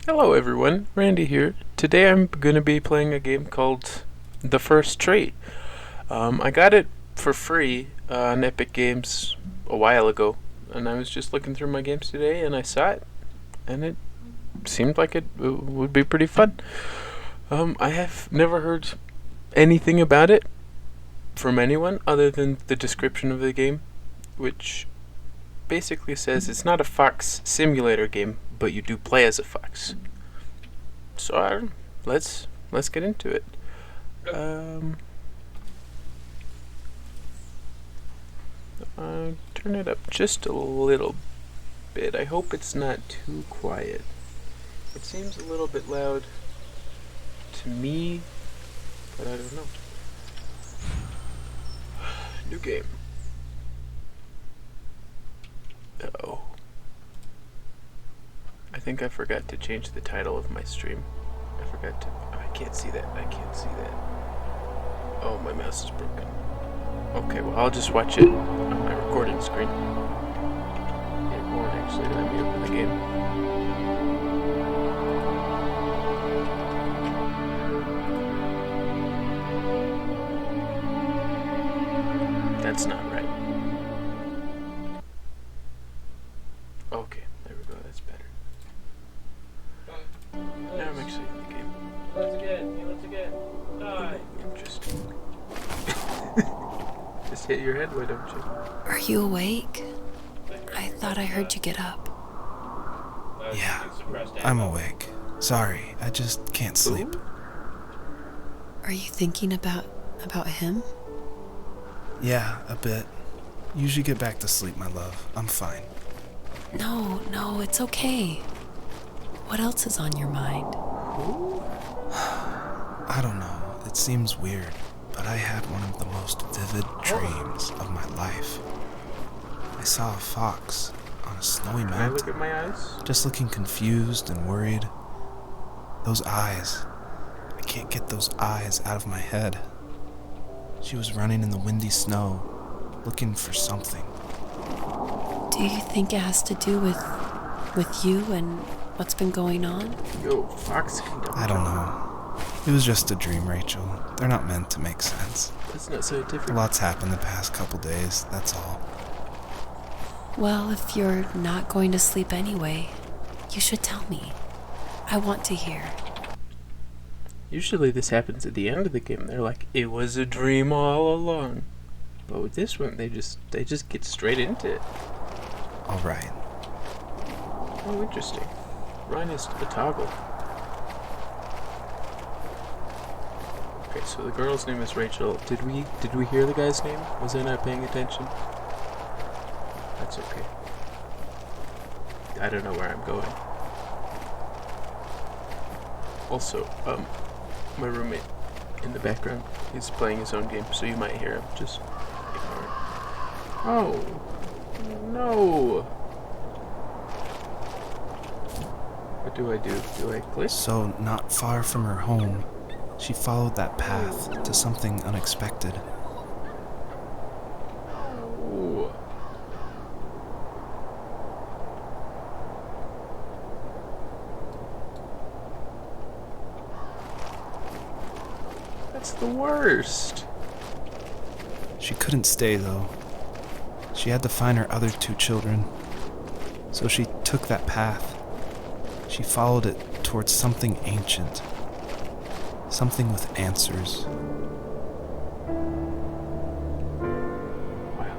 Hello everyone, Randy here. Today I'm going to be playing a game called The First Tree. I got it for free on Epic Games a while ago, and I was just looking through my games today and I saw it, and it seemed like it would be pretty fun. I have never heard anything about it from anyone other than the description of the game, which basically says it's not a fox simulator game, but you do play as a fox. So let's get into it. Turn it up just a little bit. I hope it's not too quiet. It seems a little bit loud to me, but I don't know. New game. Uh-oh. I think I forgot to change the title of my stream. I can't see that. Oh, my mouse is broken. Okay, well, I'll just watch it on my recording screen. It won't actually let me open the game. That's not right. Okay, there we go. That's better. Now I'm actually in the game. Let's again. Die. Interesting. Just hit your head, why don't you? Are you awake? I thought I heard you get up. Yeah, I'm awake. Sorry, I just can't sleep. Are you thinking about him? Yeah, a bit. Usually get back to sleep, my love. I'm fine. No, it's okay. What else is on your mind? I don't know. It seems weird, but I had one of the most vivid dreams of my life. I saw a fox on a snowy Can I look mountain, at my eyes? just looking confused and worried. Those eyes. I can't get those eyes out of my head. She was running in the windy snow, looking for something. Do you think it has to do with you and what's been going on? Yo, Fox Kingdom. I don't know. It was just a dream, Rachel. They're not meant to make sense. That's not scientific. A lot's happened the past couple days, that's all. Well, if you're not going to sleep anyway, you should tell me. I want to hear. Usually this happens at the end of the game. They're like, it was a dream all along. But with this one, they just get straight into it. Alright. Oh, interesting. Ryan is a toggle. Okay, so the girl's name is Rachel. Did we hear the guy's name? Was I not paying attention? That's okay. I don't know where I'm going. Also, my roommate in the background, he's playing his own game, so you might hear him. Just ignore it. Oh, no. What do I do? Do I click? So, not far from her home, she followed that path to something unexpected. Ooh. That's the worst. She couldn't stay, though. She had to find her other two children. So she took that path. She followed it towards something ancient. Something with answers. Wow.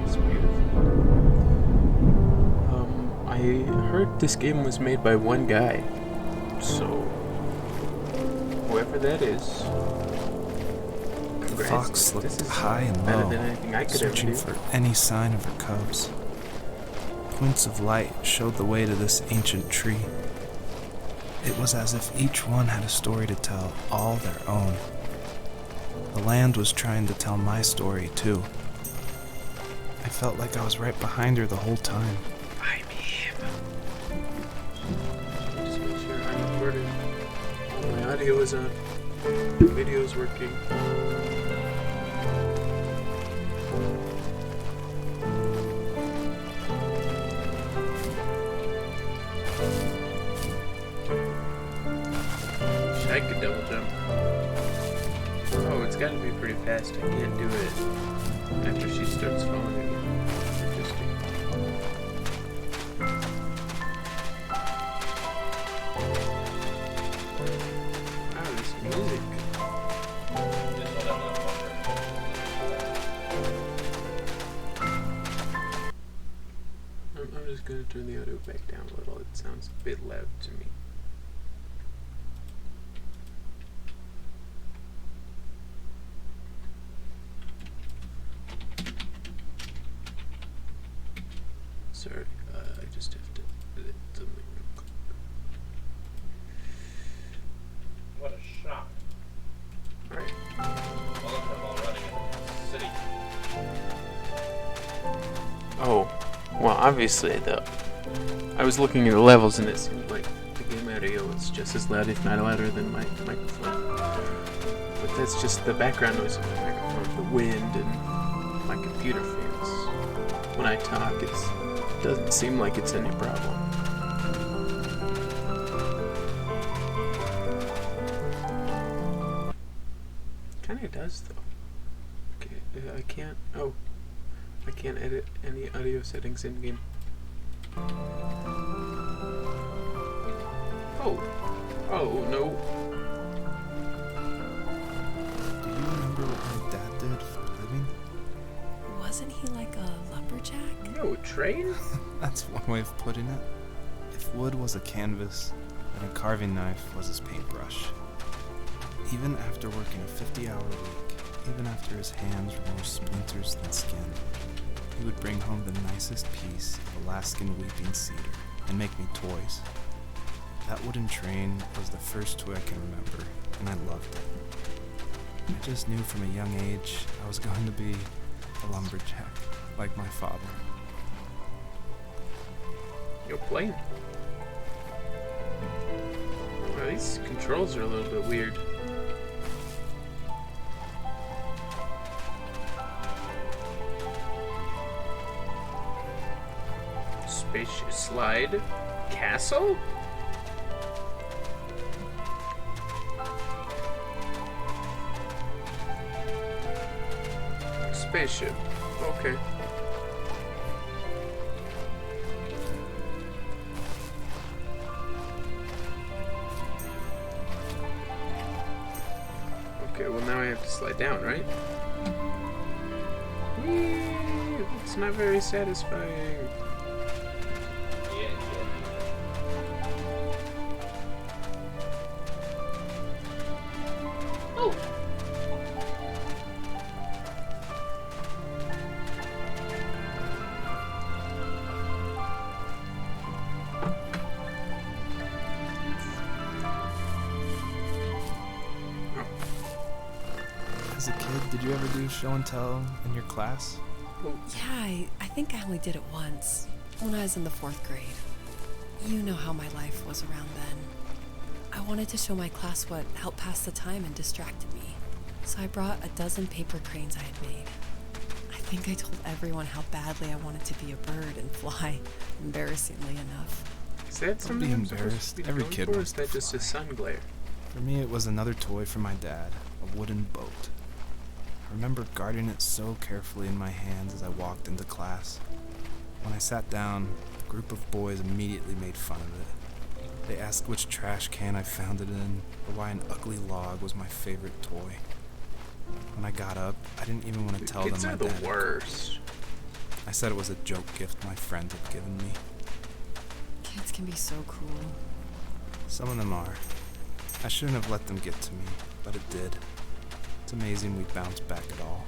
It's beautiful. I heard this game was made by one guy. So, whoever that is, The congrats. fox This looked is high and better low, than anything I could ever searching do. for any sign of her cubs. Points of light showed the way to this ancient tree. It was as if each one had a story to tell, all their own. The land was trying to tell my story, too. I felt like I was right behind her the whole time. I'm him. Just make sure I'm recording. My audio is on. The video is working. I could double jump. Oh, it's gotta be pretty fast. I can't do it after she starts falling again. Interesting. Wow, this music. I'm just gonna turn the audio back down a little. It sounds a bit loud to me. Sorry, I just have to edit something real quick. What a shock. Alright. All of them all running in the city. Oh, well, obviously, though. I was looking at the levels and it seemed like the game audio was just as loud, if not louder, than my microphone. But that's just the background noise of my microphone, the wind and my computer fans. When I talk, it doesn't seem like it's any problem. Kinda does, though. Okay, I can't. Oh. I can't edit any audio settings in game. Oh. Oh, no. Do you remember what my dad did for a living? Wasn't he like a lumberjack? No, train? That's one way of putting it. If wood was a canvas, then a carving knife was his paintbrush. Even after working a 50-hour week, even after his hands were more splinters than skin, he would bring home the nicest piece of Alaskan weeping cedar and make me toys. That wooden train was the first toy I can remember, and I loved it. I just knew from a young age I was going to be a lumberjack, like my father. You're playing. Wow, these controls are a little bit weird. Spacious slide. Castle? Spaceship. Okay. Okay, well now I have to slide down, right? Whee! It's not very satisfying. Oh! As a kid, did you ever do show and tell in your class? Yeah, I think I only did it once, when I was in the 4th grade. You know how my life was around then. I wanted to show my class what helped pass the time and distracted me. So I brought a dozen paper cranes I had made. I think I told everyone how badly I wanted to be a bird and fly, embarrassingly enough. Is that something be I'm supposed embarrassed. to be Every known kid for, or wants is that to just a fly. sun glare? For me, it was another toy from my dad, a wooden boat. I remember guarding it so carefully in my hands as I walked into class. When I sat down, a group of boys immediately made fun of it. They asked which trash can I found it in, or why an ugly log was my favorite toy. When I got up, I didn't even want to tell them Kids my are the dad. worst. I said it was a joke gift my friend had given me. Kids can be so cruel. Some of them are. I shouldn't have let them get to me, but it did. It's amazing we bounced back at all.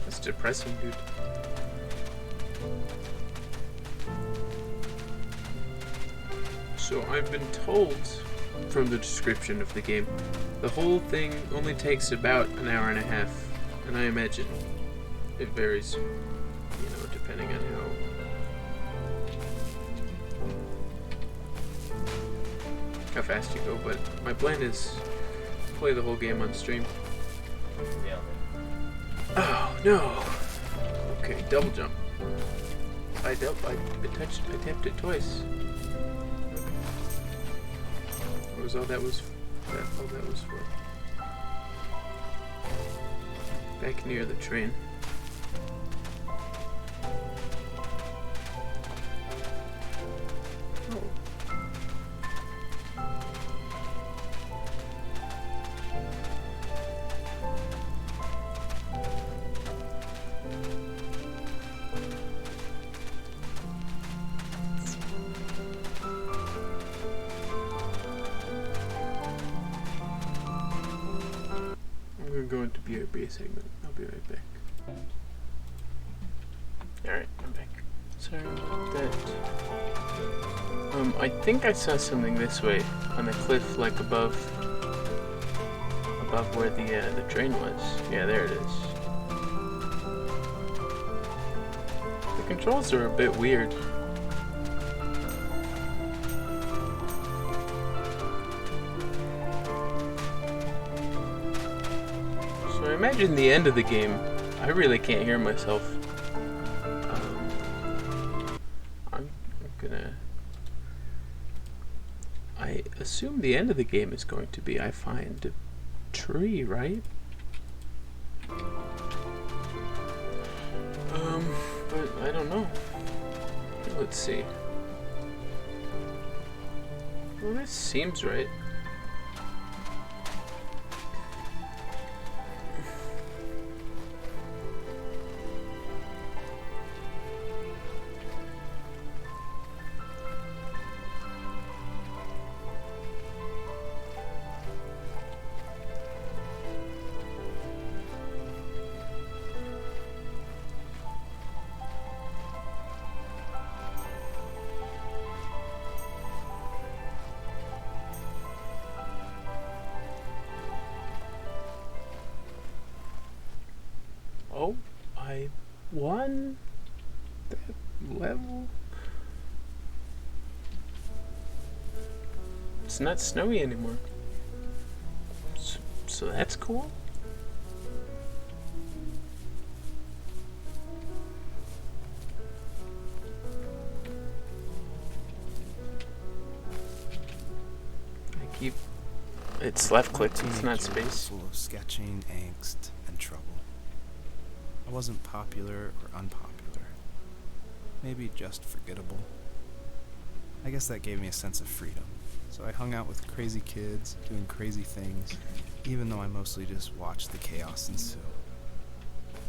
That's depressing, dude. So I've been told from the description of the game, the whole thing only takes about an hour and a half, and I imagine it varies, depending on how fast you go, but my plan is to play the whole game on stream. Yeah. Oh no! Okay, double jump. I tapped it twice. was all that was. All that was for. Back near the train. Oh. I'm gonna go into BRB segment. I'll be right back. Alright, I'm back. Sorry about that. I think I saw something this way on the cliff, like above where the train was. Yeah, there it is. The controls are a bit weird. So I imagine the end of the game, I really can't hear myself. I'm gonna... I assume the end of the game is going to be I find a tree, right? But I don't know. Let's see. Well, this seems right. Oh, I won that level. It's not snowy anymore. So that's cool. It's left click, it's not space. Full of sketching, angst, and trouble. I wasn't popular or unpopular. Maybe just forgettable. I guess that gave me a sense of freedom. So I hung out with crazy kids, doing crazy things, even though I mostly just watched the chaos ensue.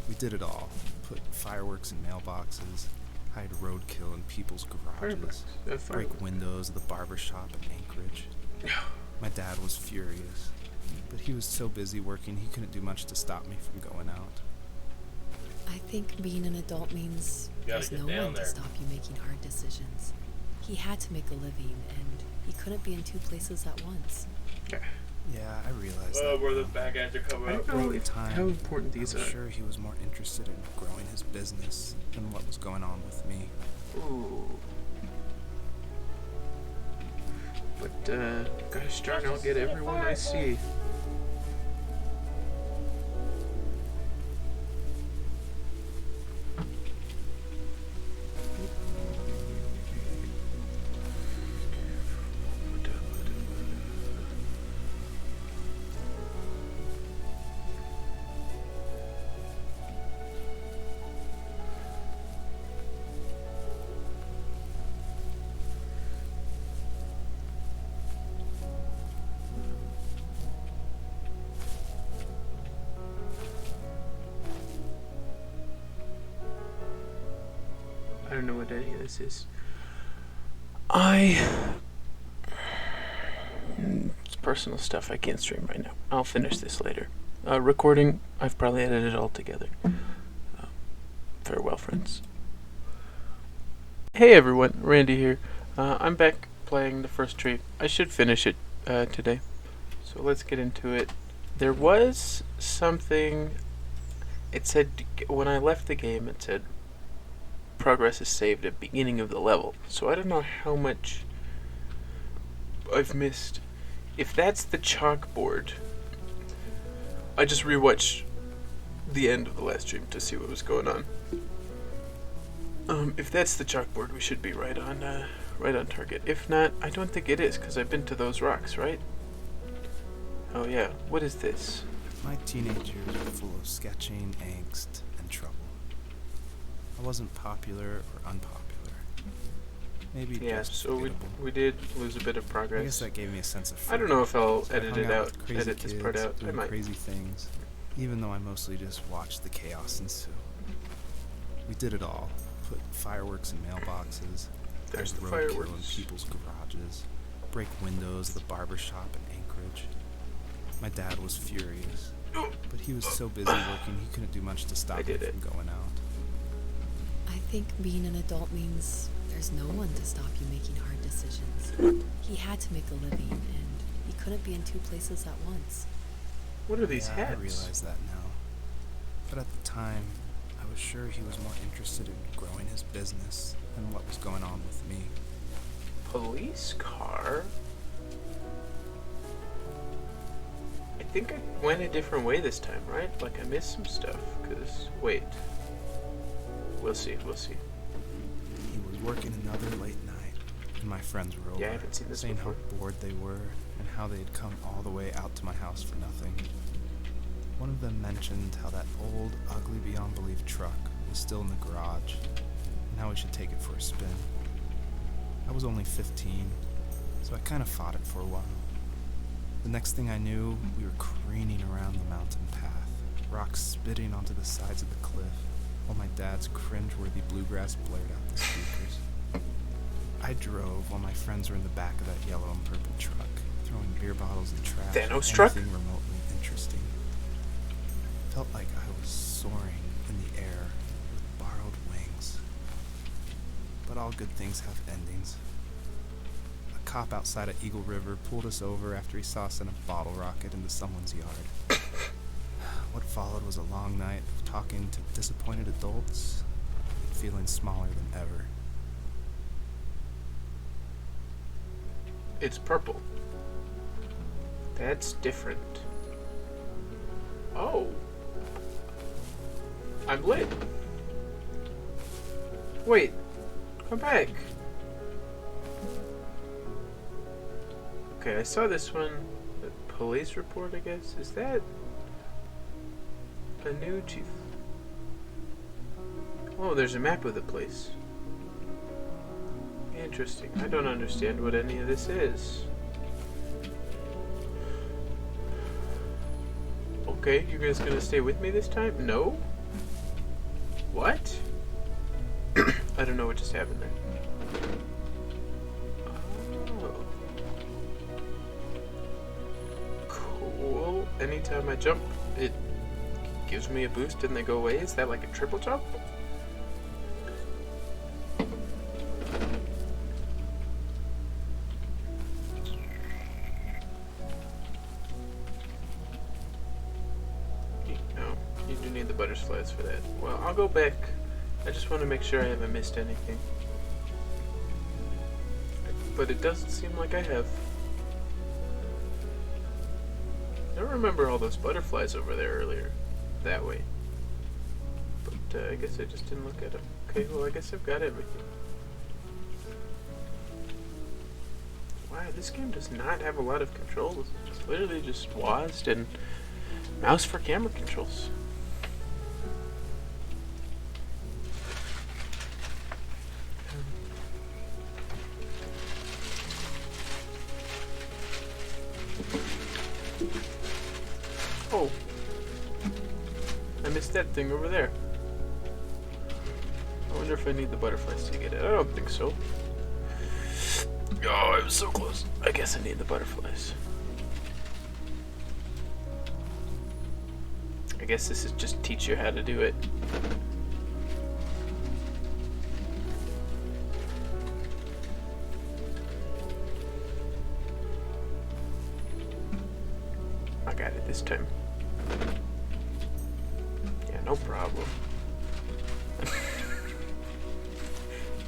We did it all. Put fireworks in mailboxes, hide roadkill in people's garages, break windows of the barber shop in Anchorage. My dad was furious, but he was so busy working he couldn't do much to stop me from going out. I think being an adult means there's no one to stop you making hard decisions. He had to make a living, and he couldn't be in two places at once. Yeah, I realized that. Where the bad guys are coming up. I don't know how important these I'm are. sure he was more interested in growing his business than what was going on with me. Ooh. But, gosh darn, I'll get everyone I see. I don't know what any of this is. It's personal stuff. I can't stream right now. I'll finish this later. Recording, I've probably edited it all together. Farewell, friends. Hey everyone, Randy here. I'm back playing the first tree. I should finish it today. So let's get into it. There was something... It said, when I left the game, it said, progress is saved at beginning of the level. So I don't know how much I've missed. If that's the chalkboard, I just rewatched the end of the last stream to see what was going on. If that's the chalkboard, we should be right on right on target. If not, I don't think it is, because I've been to those rocks, right? Oh yeah, what is this? My teenage years were full of sketching, angst, and trouble. I wasn't popular or unpopular. Maybe Yeah, just so forgettable. we did lose a bit of I guess progress. that gave me a sense of I freedom. don't know if I'll So I edit hung it out out, with crazy edit this part kids, out. I doing might. crazy things, even though I mostly just watched the chaos ensue. We did it all. Put fireworks in mailboxes, There's the roadkill in fireworks. people's garages, break windows of the barber shop in Anchorage. My dad was furious, but he was so busy working he couldn't do much to stop I me did it. from going out. I think being an adult means there's no one to stop you making hard decisions. He had to make a living, and he couldn't be in two places at once. What are these Yeah, hats? I realize that now. But at the time, I was sure he was more interested in growing his business than what was going on with me. Police car? I think I went a different way this time, right? Like I missed some stuff, cause wait. We'll see, we'll see. He was working another late night, and my friends were over, Yeah, I haven't seen this saying before. how bored they were and how they had come all the way out to my house for nothing. One of them mentioned how that old, ugly beyond belief truck was still in the garage, and how we should take it for a spin. I was only 15, so I kind of fought it for a while. The next thing I knew, we were careening around the mountain path, rocks spitting onto the sides of the cliff, while my dad's cringe-worthy bluegrass blared out the speakers. I drove while my friends were in the back of that yellow and purple truck, throwing beer bottles and trash at Thanos truck? anything remotely interesting. Felt like I was soaring in the air with borrowed wings. But all good things have endings. A cop outside of Eagle River pulled us over after he saw us send a bottle rocket into someone's yard. What followed was a long night of talking to disappointed adults and feeling smaller than ever. It's purple. That's different. Oh. I'm lit. Wait. Come back. Okay, I saw this one. The police report, I guess. Is that a new chief? Oh, there's a map of the place. Interesting. I don't understand what any of this is. Okay, you guys gonna stay with me this time? No? What? I don't know what just happened there. Oh. Cool. Anytime I jump, it gives me a boost and they go away. Is that like a triple jump? No, you do need the butterflies for that. Well, I'll go back. I just want to make sure I haven't missed anything. But it doesn't seem like I have. I don't remember all those butterflies over there earlier. That way. But I guess I just didn't look at them. Okay, well I guess I've got everything. Wow, this game does not have a lot of controls. It's literally just WASD and mouse for camera controls. Oh, I missed that thing over there. I wonder if I need the butterflies to get it. I don't think so. Oh, I was so close. I guess I need the butterflies. I guess this is just teach you how to do it. I got it this time. Yeah, no problem.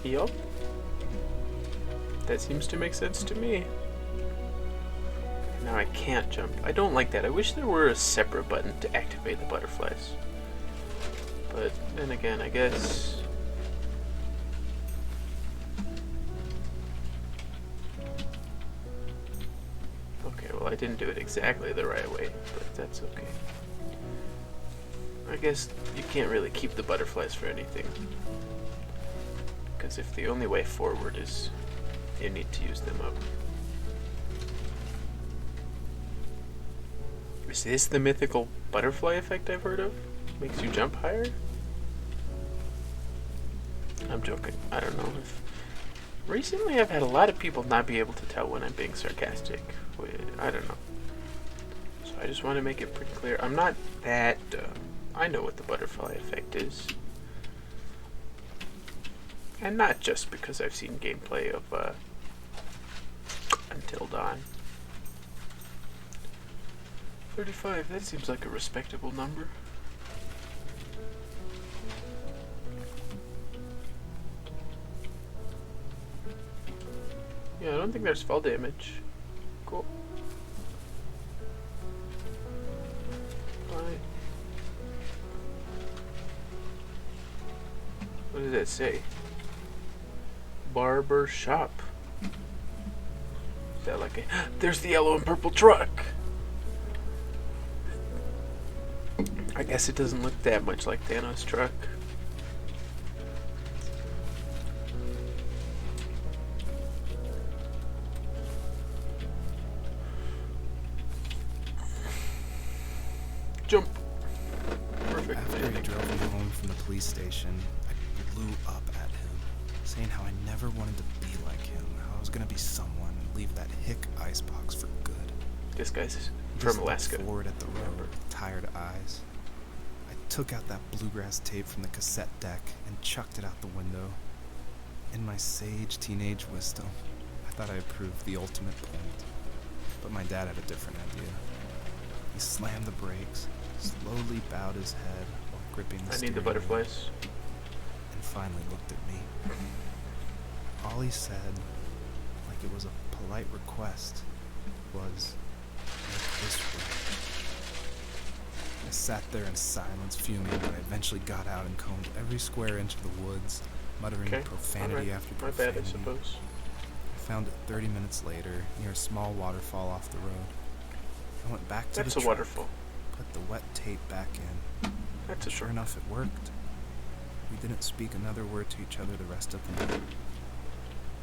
Yup. That seems to make sense to me. Now I can't jump. I don't like that. I wish there were a separate button to activate the butterflies. But then again, I guess... didn't do it exactly the right way, but that's okay. I guess you can't really keep the butterflies for anything. Because if the only way forward is you need to use them up. Is this the mythical butterfly effect I've heard of? Makes you jump higher? I'm joking. I don't know if... Recently I've had a lot of people not be able to tell when I'm being sarcastic. I don't know. So I just want to make it pretty clear. I'm not that dumb. I know what the butterfly effect is. And not just because I've seen gameplay of Until Dawn. 35, that seems like a respectable number. Yeah, I don't think there's fall damage. Cool. Fine. What does that say? Barber shop. Is that like a... There's the yellow and purple truck! I guess it doesn't look that much like Thanos' truck. Jump! Perfect. After he drove me home from the police station, I blew up at him, saying how I never wanted to be like him, how I was gonna be someone and leave that hick icebox for good. This guy's He from just looked Alaska. forward at the road with tired eyes. I took out that bluegrass tape from the cassette deck and chucked it out the window. In my sage teenage wisdom, I thought I proved the ultimate point. But my dad had a different idea. He slammed the brakes, slowly bowed his head while gripping the I need steering the wheel, butterflies. and finally looked at me. All he said, like it was a polite request, was, "Make this right." I sat there in silence, fuming, when I eventually got out and combed every square inch of the woods, muttering Okay, profanity alright. after My profanity. bad, I suppose. I found it 30 minutes later, near a small waterfall off the road. I went back to That's the a truck, waterfall. put the wet tape back in. That's a Sure short. enough, it worked. We didn't speak another word to each other the rest of the night.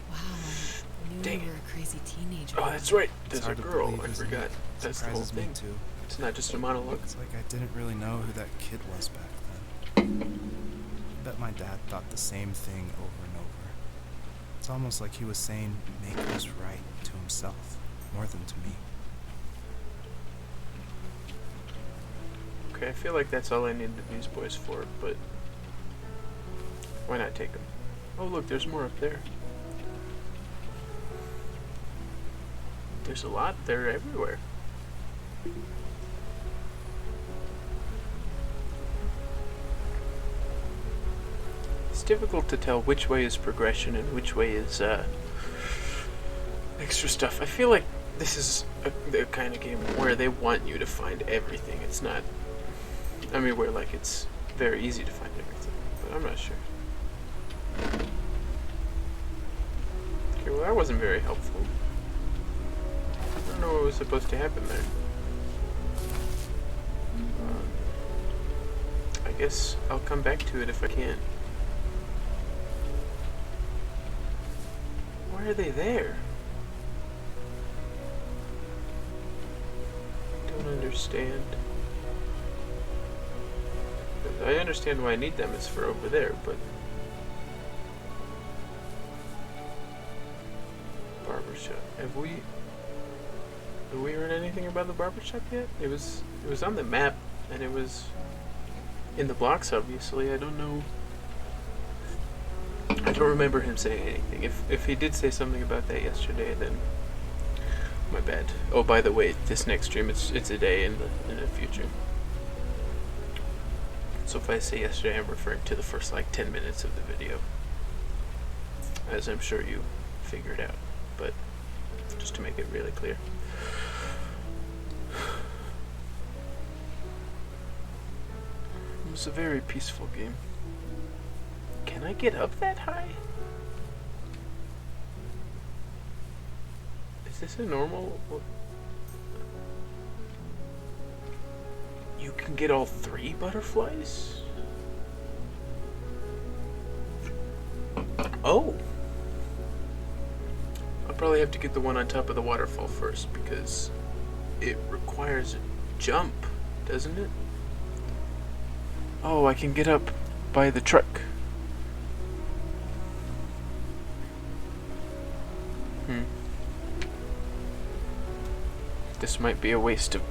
Wow, I knew Dang you were a crazy teenager. Oh, that's right. It's There's a hard to girl. believe, I isn't it? forgot. That's the whole Surprises me thing. too. It's not just a monologue. It's like I didn't really know who that kid was back then. I bet my dad thought the same thing over and over. It's almost like he was saying, "Make this right," to himself, more than to me. Okay, I feel like that's all I need the Newsboys for, but why not take them? Oh, look, there's more up there. There's a lot. They're everywhere. It's difficult to tell which way is progression and which way is extra stuff. I feel like this is the kind of game where they want you to find everything. It's not... I mean, where like it's very easy to find everything, but I'm not sure. Okay, well that wasn't very helpful. I don't know what was supposed to happen there. I guess I'll come back to it if I can. Why are they there? Don't understand. I understand why I need them, it's for over there, but... Barbershop. Have we heard anything about the barbershop yet? It was on the map, and it was in the blocks, obviously. I don't know. I don't remember him saying anything. If he did say something about that yesterday, then my bad. Oh, by the way, this next stream, it's a day in the future. So if I say yesterday, I'm referring to the first like 10 minutes of the video, as I'm sure you figured out, but just to make it really clear. It was a very peaceful game. Can I get up that high? Is this a normal... You can get all 3 butterflies? Oh! I'll probably have to get the one on top of the waterfall first because it requires a jump, doesn't it? Oh, I can get up by the truck. This might be a waste of,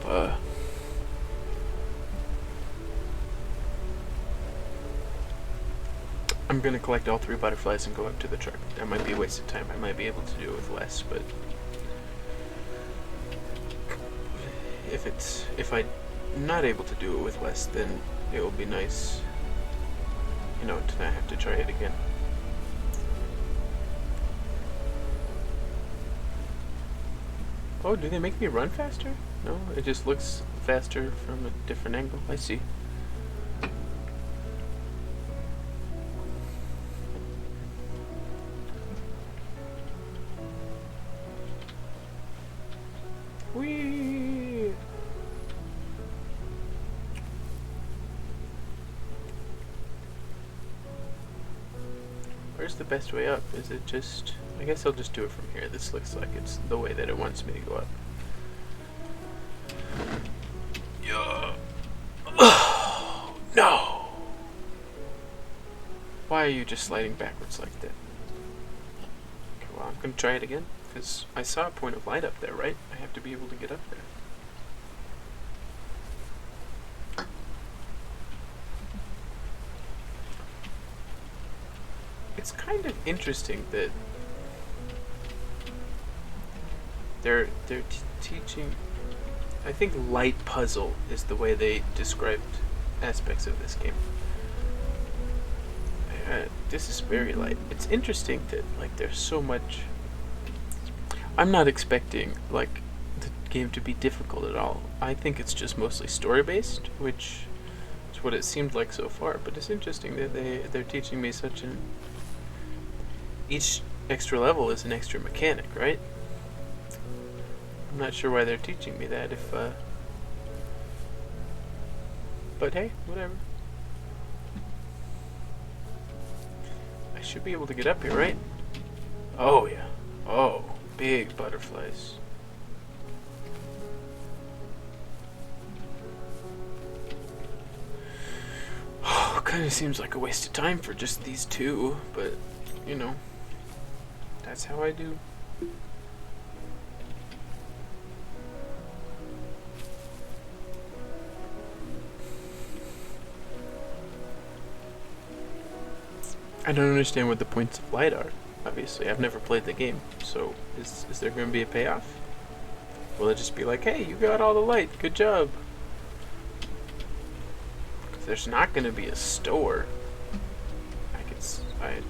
I'm gonna collect all 3 butterflies and go up to the truck. That might be a waste of time. I might be able to do it with less, but if I'm not able to do it with less, then it will be nice, you know, to not have to try it again. Oh, do they make me run faster? No, it just looks faster from a different angle. I see. Whee! Where's the best way up? Is it just... I guess I'll just do it from here. This looks like it's the way that it wants me to go up. Yeah. Oh, no! Why are you just sliding backwards like that? Okay, well, I'm gonna try it again, because I saw a point of light up there, right? I have to be able to get up there. It's kind of interesting that they're teaching. I think light puzzle is the way they described aspects of this game. This is very light. It's interesting that like there's so much. I'm not expecting like the game to be difficult at all. I think it's just mostly story based, which is what it seemed like so far. But it's interesting that they're teaching me such an. Each extra level is an extra mechanic, right? I'm not sure why they're teaching me that if, but hey, whatever. I should be able to get up here, right? Oh, yeah. Oh, big butterflies. Oh, kind of seems like a waste of time for just these 2, but, you know, that's how I do. I don't understand what the points of light are. Obviously, I've never played the game, so is there going to be a payoff? Will it just be like, hey, you got all the light, good job? There's not going to be a store. I'm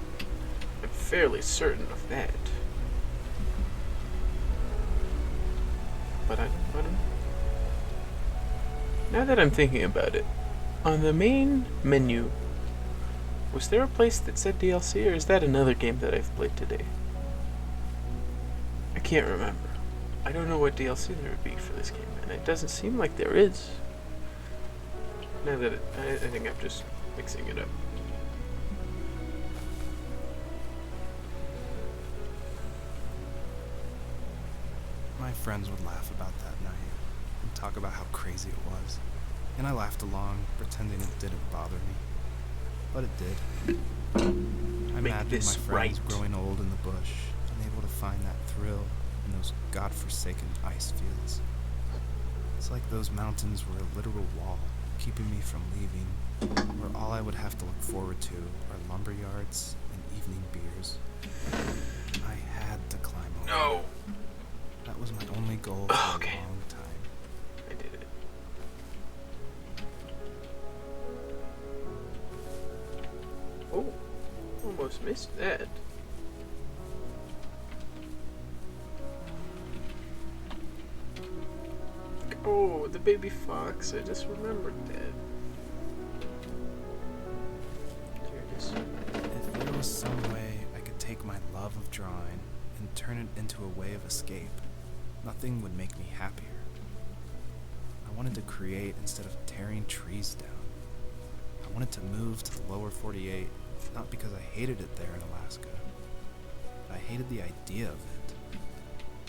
fairly certain of that. But I don't know. Now that I'm thinking about it, on the main menu, was there a place that said DLC, or is that another game that I've played today? I can't remember. I don't know what DLC there would be for this game, and it doesn't seem like there is. Now that I think I'm just mixing it up. My friends would laugh about that night and talk about how crazy it was, and I laughed along, pretending it didn't bother me. But it did. I imagined my friends growing old in the bush, unable to find that thrill in those godforsaken ice fields. It's like those mountains were a literal wall, keeping me from leaving, where all I would have to look forward to are lumber yards and evening beers. I had to climb over. No! That was my only goal for a long time. I did it. Oh, almost missed that. Oh, the baby fox. I just remembered that. Here it is. If there was some way I could take my love of drawing and turn it into a way of escape, nothing would make me happier. I wanted to create instead of tearing trees down. I wanted to move to the lower 48, not because I hated it there in Alaska, but I hated the idea of it.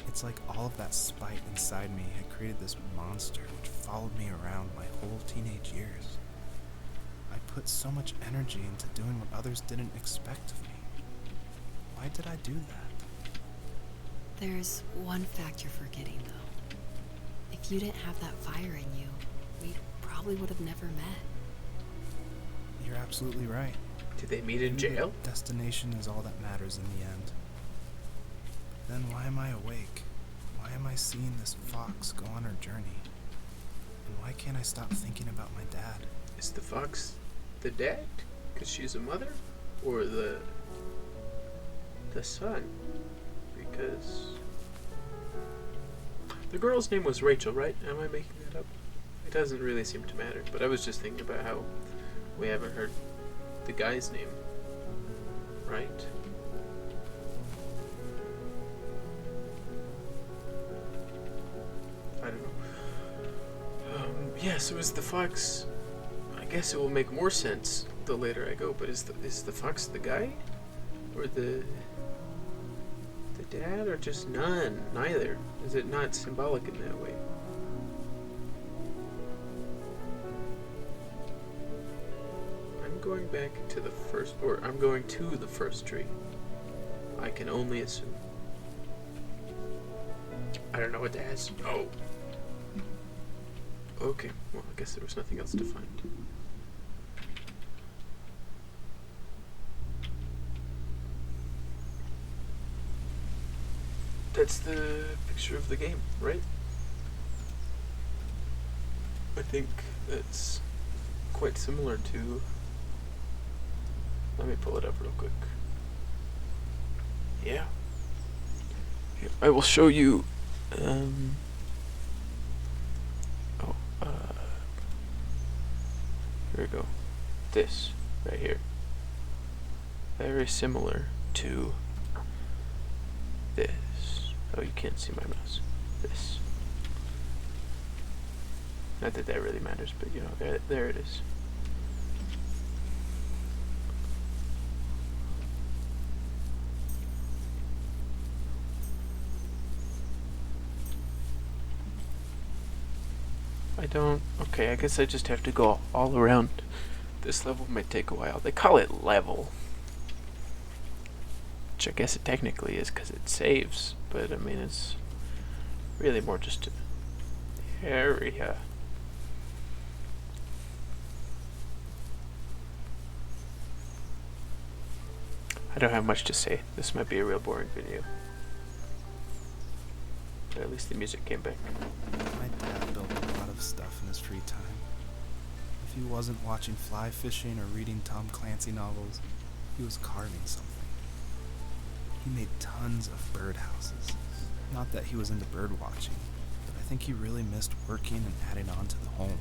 It's like all of that spite inside me had created this monster which followed me around my whole teenage years. I put so much energy into doing what others didn't expect of me. Why did I do that? There's one fact you're forgetting, though. If you didn't have that fire in you, we probably would have never met. You're absolutely right. Did they meet in Maybe jail? the destination is all that matters in the end. But then why am I awake? Why am I seeing this fox go on her journey? And why can't I stop thinking about my dad? Is the fox the dad? Because she's a mother? Or the son? Because the girl's name was Rachel, right? Am I making that up? It doesn't really seem to matter, but I was just thinking about how we haven't heard the guy's name, right? I don't know. Yeah, so is the fox... I guess it will make more sense the later I go, but is the fox the guy? Or the dad? Or just none? Neither. Is it not symbolic in that way? I'm going back to the first... Or I'm going to the first tree. I can only assume. I don't know what that is. Oh. Okay, well, I guess there was nothing else to find. That's the picture of the game, right? I think that's quite similar to... Let me pull it up real quick. Yeah. Here, I will show you... Here we go. This, right here. Very similar to this. Oh, you can't see my mouse. This. Not that that really matters, but you know, there it is. Okay, I guess I just have to go all around. This level might take a while. They call it level, which I guess it technically is because it saves, but I mean it's really more just an area. I don't have much to say. This might be a real boring video. But at least the music came back. My dad built a lot of stuff in his free time. If he wasn't watching fly fishing or reading Tom Clancy novels, he was carving something. He made tons of birdhouses. Not that he was into bird watching, but I think he really missed working and adding on to the home.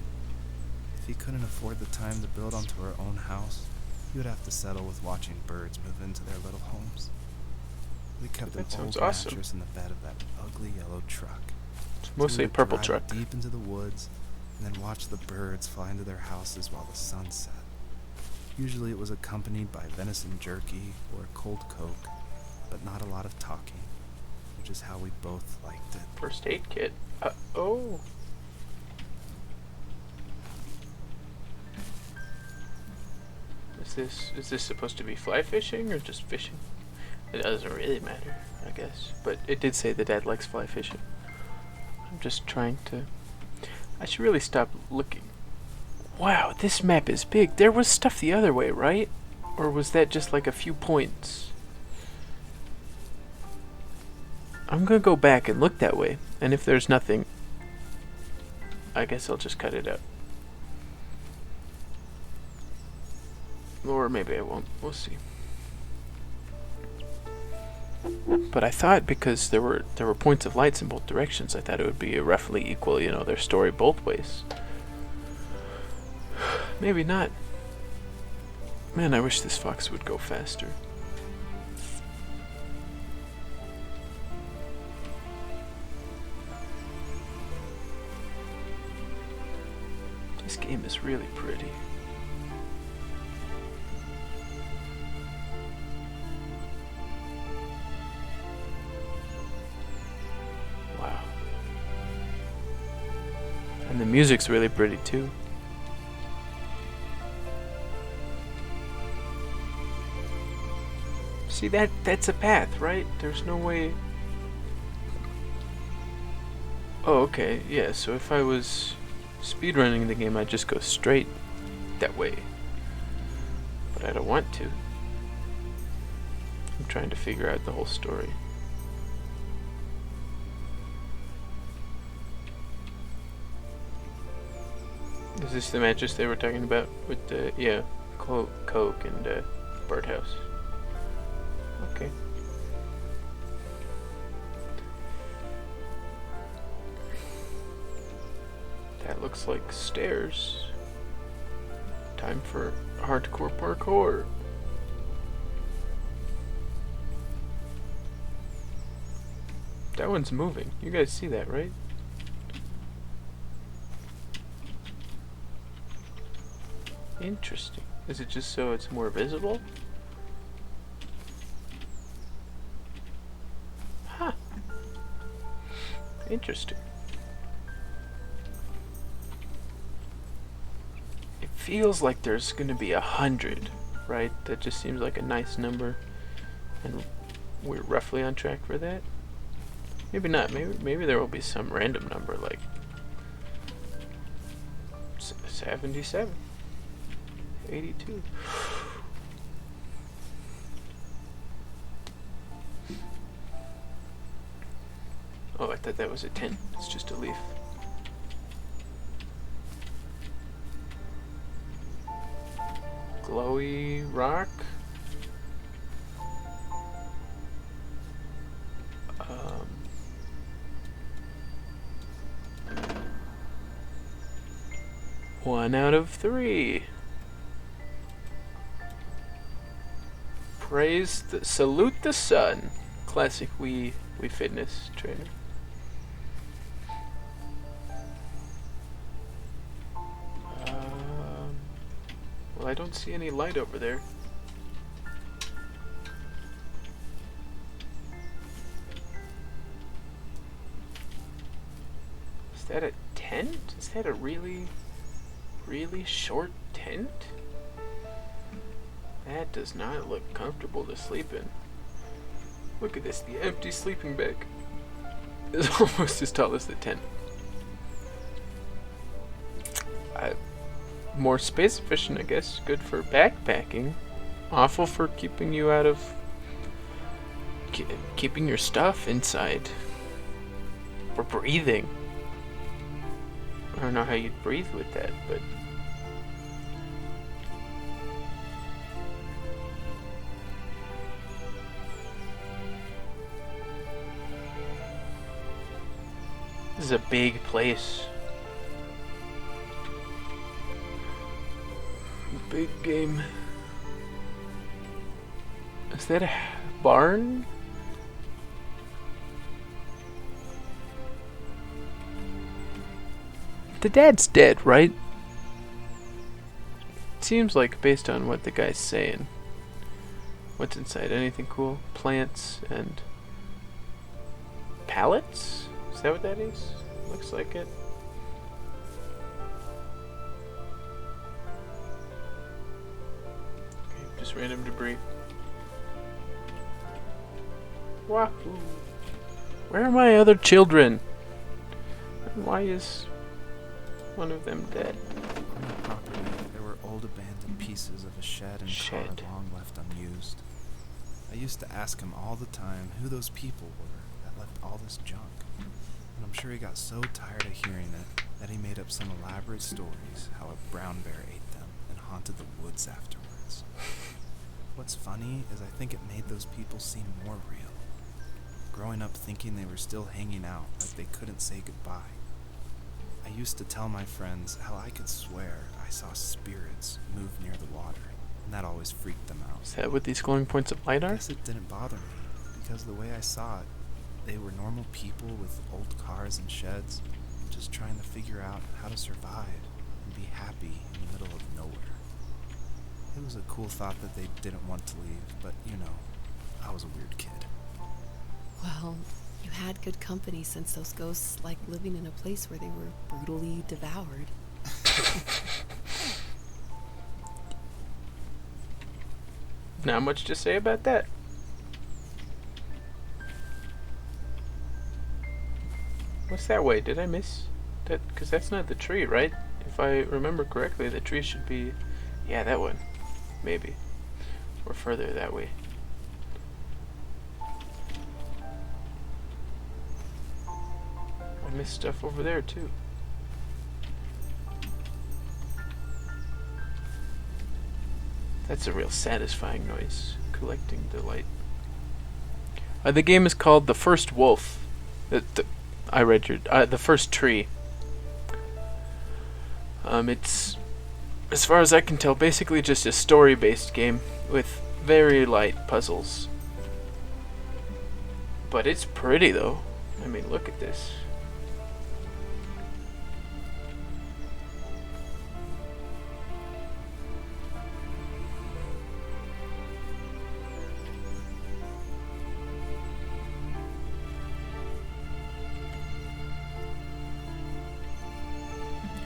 If he couldn't afford the time to build onto our own house, he would have to settle with watching birds move into their little homes. We kept an old mattress in the bed of that ugly yellow truck. It's mostly a purple drive truck. Deep into the woods, and then watch the birds fly into their houses while the sun set. Usually it was accompanied by venison jerky or cold Coke, but not a lot of talking, which is how we both liked it. First aid kit. Oh. Is this supposed to be fly fishing or just fishing? It doesn't really matter, I guess. But it did say the dad likes fly fishing. I'm just trying to... I should really stop looking. Wow, this map is big. There was stuff the other way, right? Or was that just like a few points? I'm gonna go back and look that way. And if there's nothing, I guess I'll just cut it out. Or maybe I won't. We'll see. But I thought because there were points of lights in both directions, I thought it would be roughly equal, you know, their story both ways. Maybe not. Man, I wish this fox would go faster. game is really pretty. Wow. And the music's really pretty too. See, that's a path, right? There's no way. Oh, okay. Yeah, so if I was speedrunning the game, I'd just go straight that way. But I don't want to. I'm trying to figure out the whole story. Is this the mattress they were talking about with the, yeah, Coke and Birdhouse? Okay. That looks like stairs. Time for hardcore parkour. That one's moving. You guys see that, right? Interesting. Is it just so it's more visible? Huh. Interesting. It feels like there's gonna be 100, right? That just seems like a nice number, and we're roughly on track for that. Maybe not. Maybe there will be some random number like 77, 82. Oh, I thought that was a 10. It's just a leaf. Glowy rock. One out of 3. Salute the sun. Classic Wii Fitness trainer. Well, I don't see any light over there. Is that a tent? Is that a really short tent? That does not look comfortable to sleep in. Look at this, the empty sleeping bag is almost as tall as the tent. More space efficient, I guess. Good for backpacking. Awful for keeping you out of... keeping your stuff inside. Or breathing. I don't know how you'd breathe with that, but... This is a big place. Big game. Is that a barn? The dad's dead, right? Seems like based on what the guy's saying. What's inside? Anything cool? Plants and pallets? Is that what that is? Looks like it. Okay, just random debris. Wahoo! Where are my other children? And why is one of them dead? On the property, there were old abandoned pieces of a shed and car long left unused. I used to ask him all the time who those people were that left all this junk. And I'm sure he got so tired of hearing it that he made up some elaborate stories how a brown bear ate them and haunted the woods afterwards. What's funny is I think it made those people seem more real. Growing up thinking they were still hanging out like they couldn't say goodbye. I used to tell my friends how I could swear I saw spirits move near the water, and that always freaked them out. Is that what these glowing points of light I are? guess it didn't bother me, because the way I saw it, they were normal people with old cars and sheds, just trying to figure out how to survive and be happy in the middle of nowhere. It was a cool thought that they didn't want to leave, but I was a weird kid. Well, you had good company since those ghosts like living in a place where they were brutally devoured. Not much to say about that. What's that way? Did I miss that? Because that's not the tree, right? If I remember correctly, the tree should be... Yeah, that one. Maybe. Or further that way. I missed stuff over there, too. That's a real satisfying noise, collecting delight. The game is called The First Wolf. I read your... The First Tree. It's, as far as I can tell, basically just a story-based game with very light puzzles. But it's pretty, though. I mean, look at this.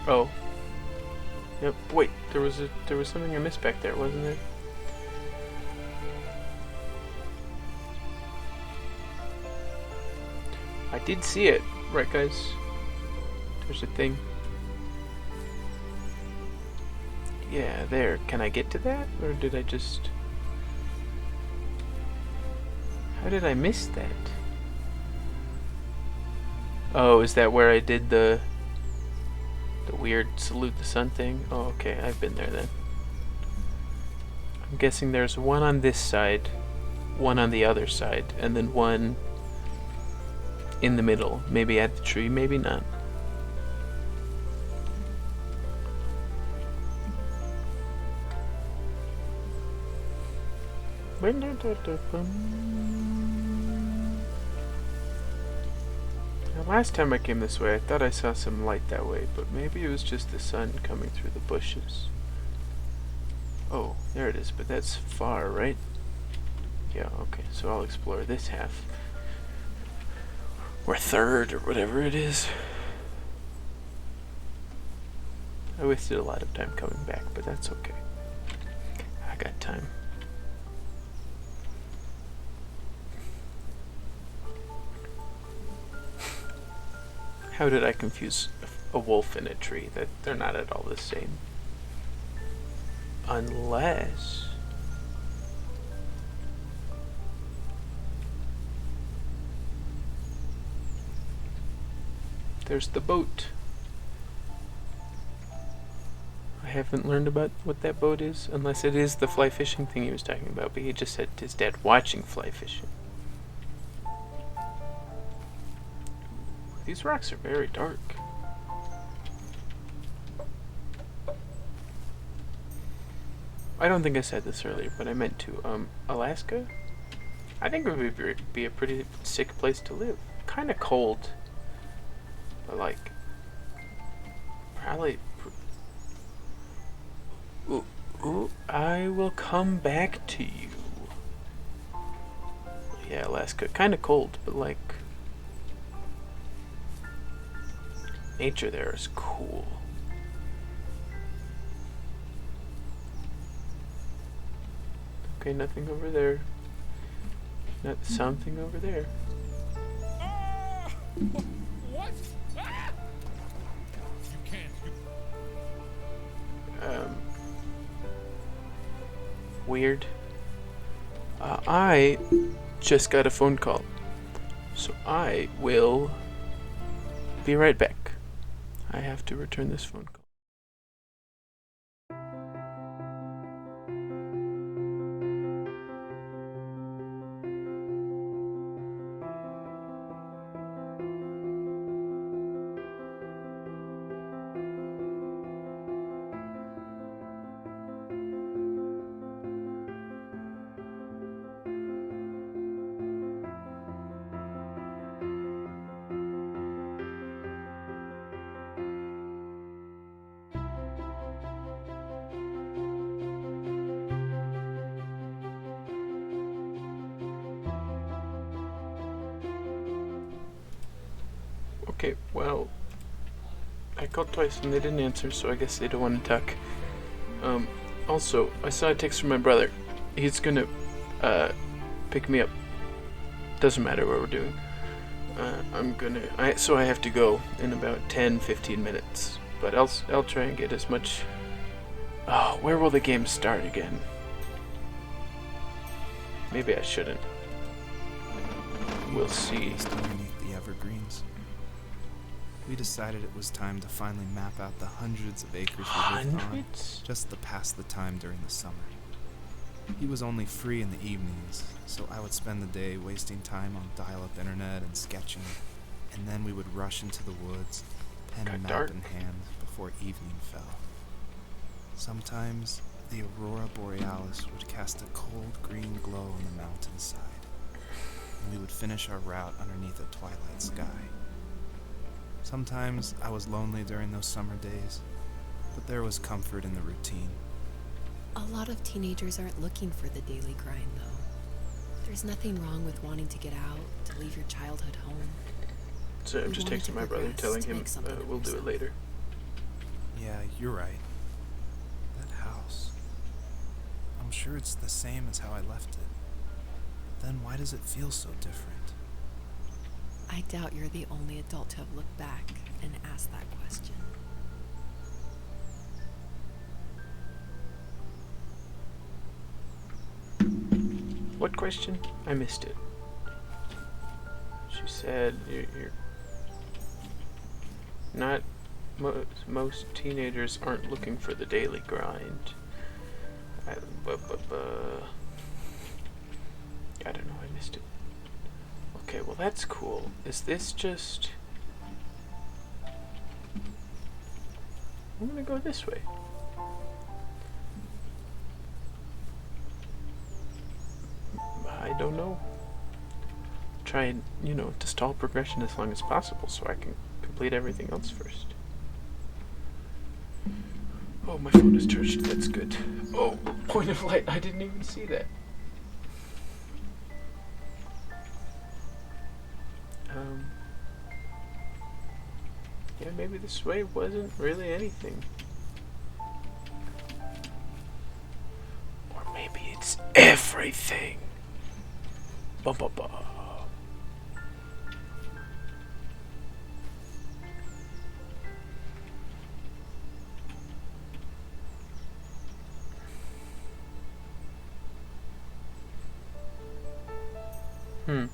Oh. Yep. Wait, there was something I missed back there, wasn't there? I did see it, right, guys? There's a thing. Yeah, there. Can I get to that, or did I just? How did I miss that? Oh, is that where I did the weird salute the sun thing? Oh, okay, I've been there then. I'm guessing there's one on this side, one on the other side, and then one in the middle. Maybe at the tree, maybe not. The last time I came this way, I thought I saw some light that way, but maybe it was just the sun coming through the bushes. Oh, there it is, but that's far, right? Yeah, okay, so I'll explore this half. Or third, or whatever it is. I wasted a lot of time coming back, but that's okay. I got time. How did I confuse a wolf and a tree? That they're not at all the same. Unless... there's the boat. I haven't learned about what that boat is, unless it is the fly fishing thing he was talking about, but he just said his dad watching fly fishing. These rocks are very dark. I don't think I said this earlier, but I meant to. Alaska? I think it would be a pretty sick place to live. Kind of cold. But like... probably... Ooh, I will come back to you. Yeah, Alaska. Kind of cold, but like... nature there is cool. Okay, nothing over there. Not something over there. What? Ah! You can't. Weird. I just got a phone call. So I will be right back. I have to return this phone call. Okay, well, I called twice and they didn't answer, so I guess they don't want to talk. Also, I saw a text from my brother. He's gonna, pick me up. Doesn't matter what we're doing. So I have to go in about 10-15 minutes. But I'll try and get as much. Oh, where will the game start again? Maybe I shouldn't. We'll see. Just underneath the evergreens. We decided it was time to finally map out the hundreds of acres we lived on, Hundreds? just to pass the time during the summer. He was only free in the evenings, so I would spend the day wasting time on dial-up internet and sketching, and then we would rush into the woods, pen Got and map dark. in hand, before evening fell. Sometimes the aurora borealis would cast a cold green glow on the mountainside, and we would finish our route underneath a twilight sky. Sometimes I was lonely during those summer days, but there was comfort in the routine. A lot of teenagers aren't looking for the daily grind, though. There's nothing wrong with wanting to get out, to leave your childhood home. So I'm We just wanted texting to my brother, progress, telling to him make something of we'll do it yourself. later. Yeah, you're right. That house. I'm sure it's the same as how I left it. But then why does it feel so different? I doubt you're the only adult to have looked back and asked that question. What question? I missed it. She said you're not. Most teenagers aren't looking for the daily grind. I don't know. I missed it. Okay, well that's cool. Is this just? I'm gonna go this way. I don't know. Try and, to stall progression as long as possible so I can complete everything else first. Oh, my phone is charged. That's good. Oh, point of light. I didn't even see that. Yeah, maybe this way wasn't really anything. Or maybe it's everything. Bum, bum, bum. Hmm.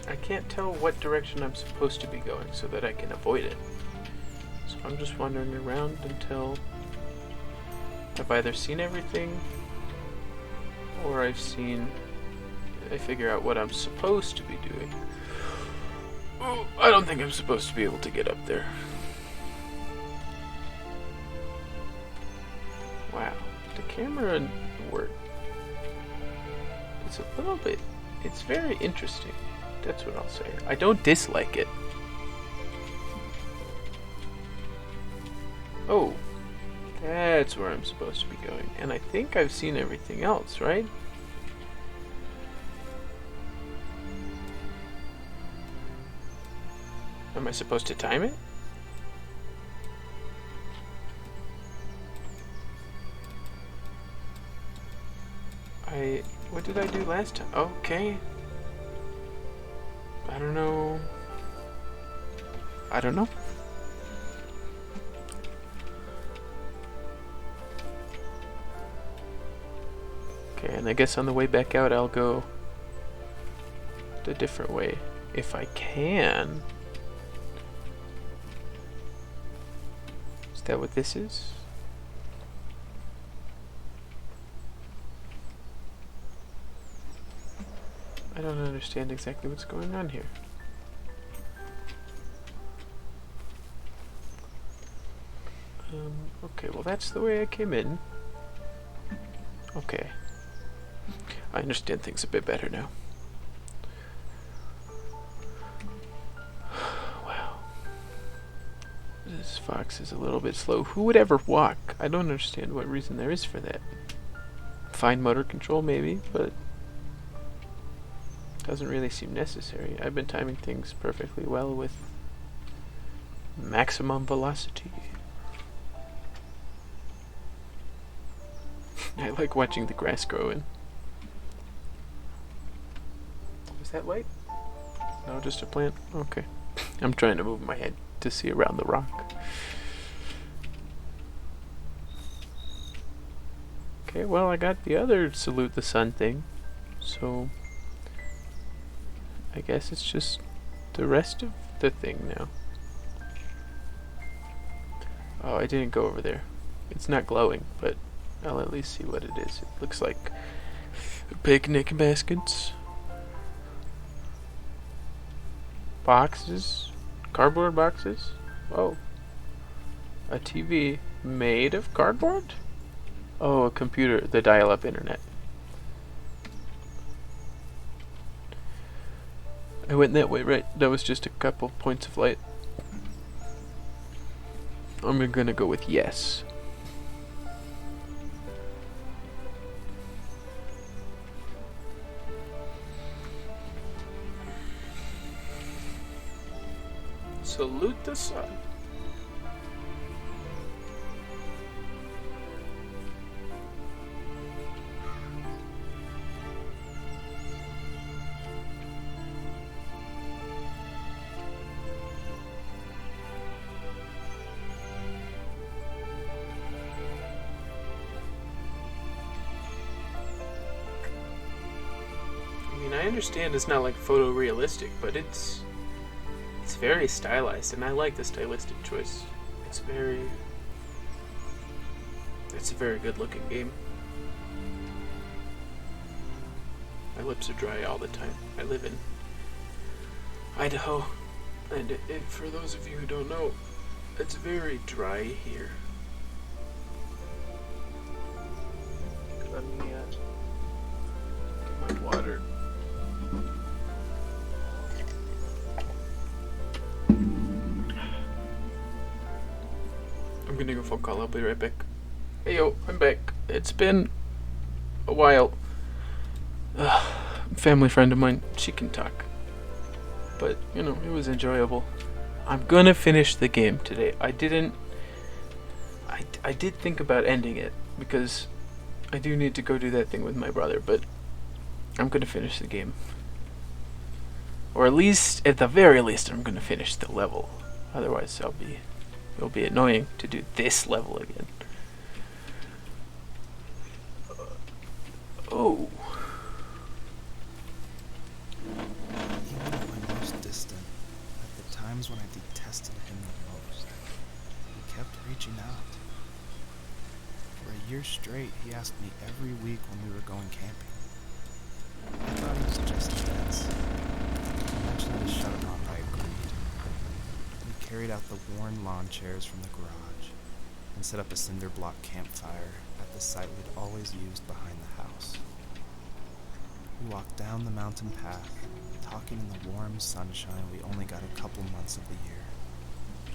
I can't tell what direction I'm supposed to be going so that I can avoid it. So I'm just wandering around until I've either seen everything or I figure out what I'm supposed to be doing. Oh, I don't think I'm supposed to be able to get up there. Wow, the camera work. It's very interesting. That's what I'll say. I don't dislike it. Oh, that's where I'm supposed to be going. And I think I've seen everything else, right? Am I supposed to time it? What did I do last time? Okay. I don't know. Okay, and I guess on the way back out I'll go the different way. If I can. Is that what this is? I don't understand exactly what's going on here. Okay, well that's the way I came in. Okay. I understand things a bit better now. Wow. This fox is a little bit slow. Who would ever walk? I don't understand what reason there is for that. fine motor control, maybe, but doesn't really seem necessary. I've been timing things perfectly well with maximum velocity. I like watching the grass growing. Is that light? No, just a plant? Okay. I'm trying to move my head to see around the rock. Okay, well, I got the other salute the sun thing, so I guess it's just the rest of the thing now. Oh, I didn't go over there. It's not glowing, but I'll at least see what it is. It looks like picnic baskets, boxes, cardboard boxes. Oh, a TV made of cardboard? Oh, a computer, the dial-up internet. I went that way, right? That was just a couple points of light. I'm gonna go with yes. Salute the sun. I understand it's not like photorealistic, but it's very stylized, and I like the stylistic choice. It's a very good looking game. My lips are dry all the time. I live in Idaho, and for those of you who don't know, it's very dry here. Let me get my water. I'm getting a phone call. I'll be right back. Hey yo, I'm back. It's been a while. Family friend of mine, she can talk. But, you know, it was enjoyable. I'm gonna finish the game today. I did think about ending it because I do need to go do that thing with my brother, but I'm gonna finish the game. Or at least, at the very least, I'm gonna finish the level. Otherwise, it'll be annoying to do this level again. Oh. Even at my most distant, at the times when I detested him the most, he kept reaching out. For a year straight, he asked me every week when we were going camping. I thought he was just tense. Eventually, to shut him off, I agreed. We carried out the worn lawn chairs from the garage and set up a cinder block campfire at the site we'd always used behind the house. We walked down the mountain path, talking in the warm sunshine we only got a couple months of the year.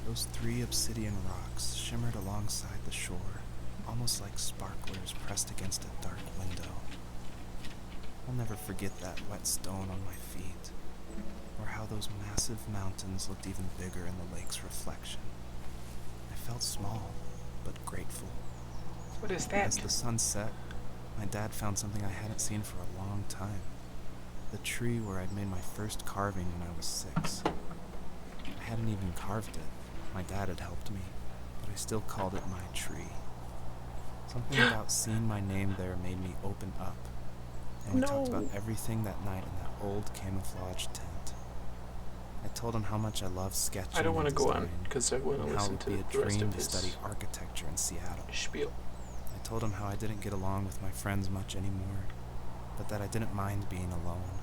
Those 3 obsidian rocks shimmered alongside the shore, almost like sparklers pressed against a dark window. I'll never forget that wet stone on my feet, or how those massive mountains looked even bigger in the lake's reflection. I felt small, but grateful. What is that? As the sun set, my dad found something I hadn't seen for a long time. The tree where I'd made my first carving when I was 6. I hadn't even carved it. My dad had helped me, but I still called it my tree. Something about seeing my name there made me open up. And we talked about everything that night in that old camouflage tent. I told him how much I love sketching. I don't want to and go on design, because I want to and how it listen would to be a the rest dream of to his study architecture in Seattle. spiel. I told him how I didn't get along with my friends much anymore, but that I didn't mind being alone.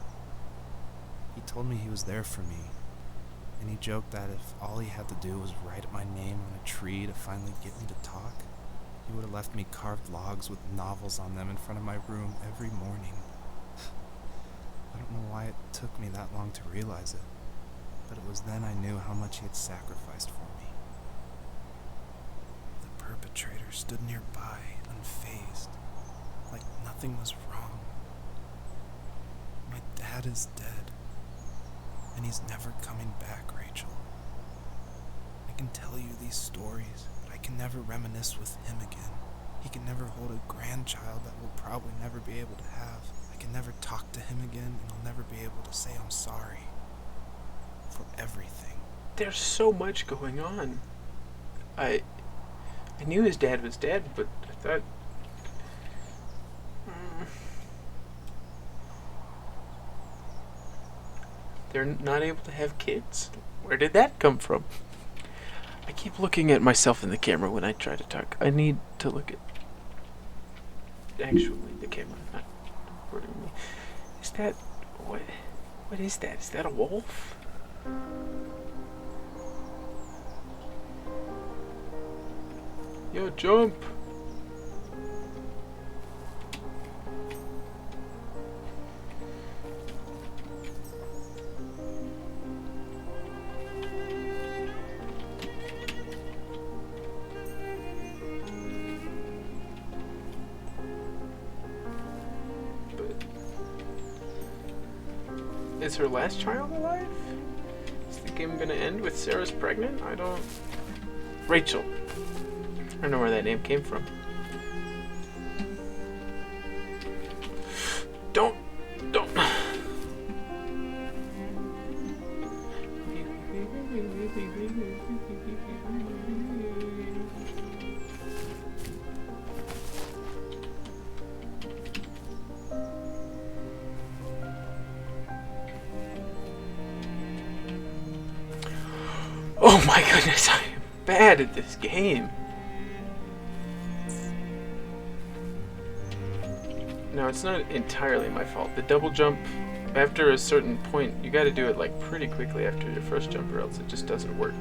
He told me he was there for me, and he joked that if all he had to do was write my name on a tree to finally get me to talk, he would have left me carved logs with novels on them in front of my room every morning. I don't know why it took me that long to realize it, but it was then I knew how much he had sacrificed for me. The perpetrator stood nearby, unfazed, like nothing was wrong. My dad is dead, and he's never coming back, Rachel. I can tell you these stories, but I can never reminisce with him again. He can never hold a grandchild that we'll probably never be able to have. I can never talk to him again, and I'll never be able to say I'm sorry for everything. There's so much going on. I knew his dad was dead, but I thought... They're not able to have kids? Where did that come from? I keep looking at myself in the camera when I try to talk. I need to look at... Actually, the camera, not recording me. Is that... What is that? Is that a wolf? Yo, jump! Is her last child alive? Is the game gonna end with Sarah's pregnant? I don't... Rachel. I don't know where that name came from. Don't. Oh my goodness, I am bad at this game. No, it's not entirely my fault. The double jump, after a certain point, you gotta do it like pretty quickly after your first jump or else it just doesn't work.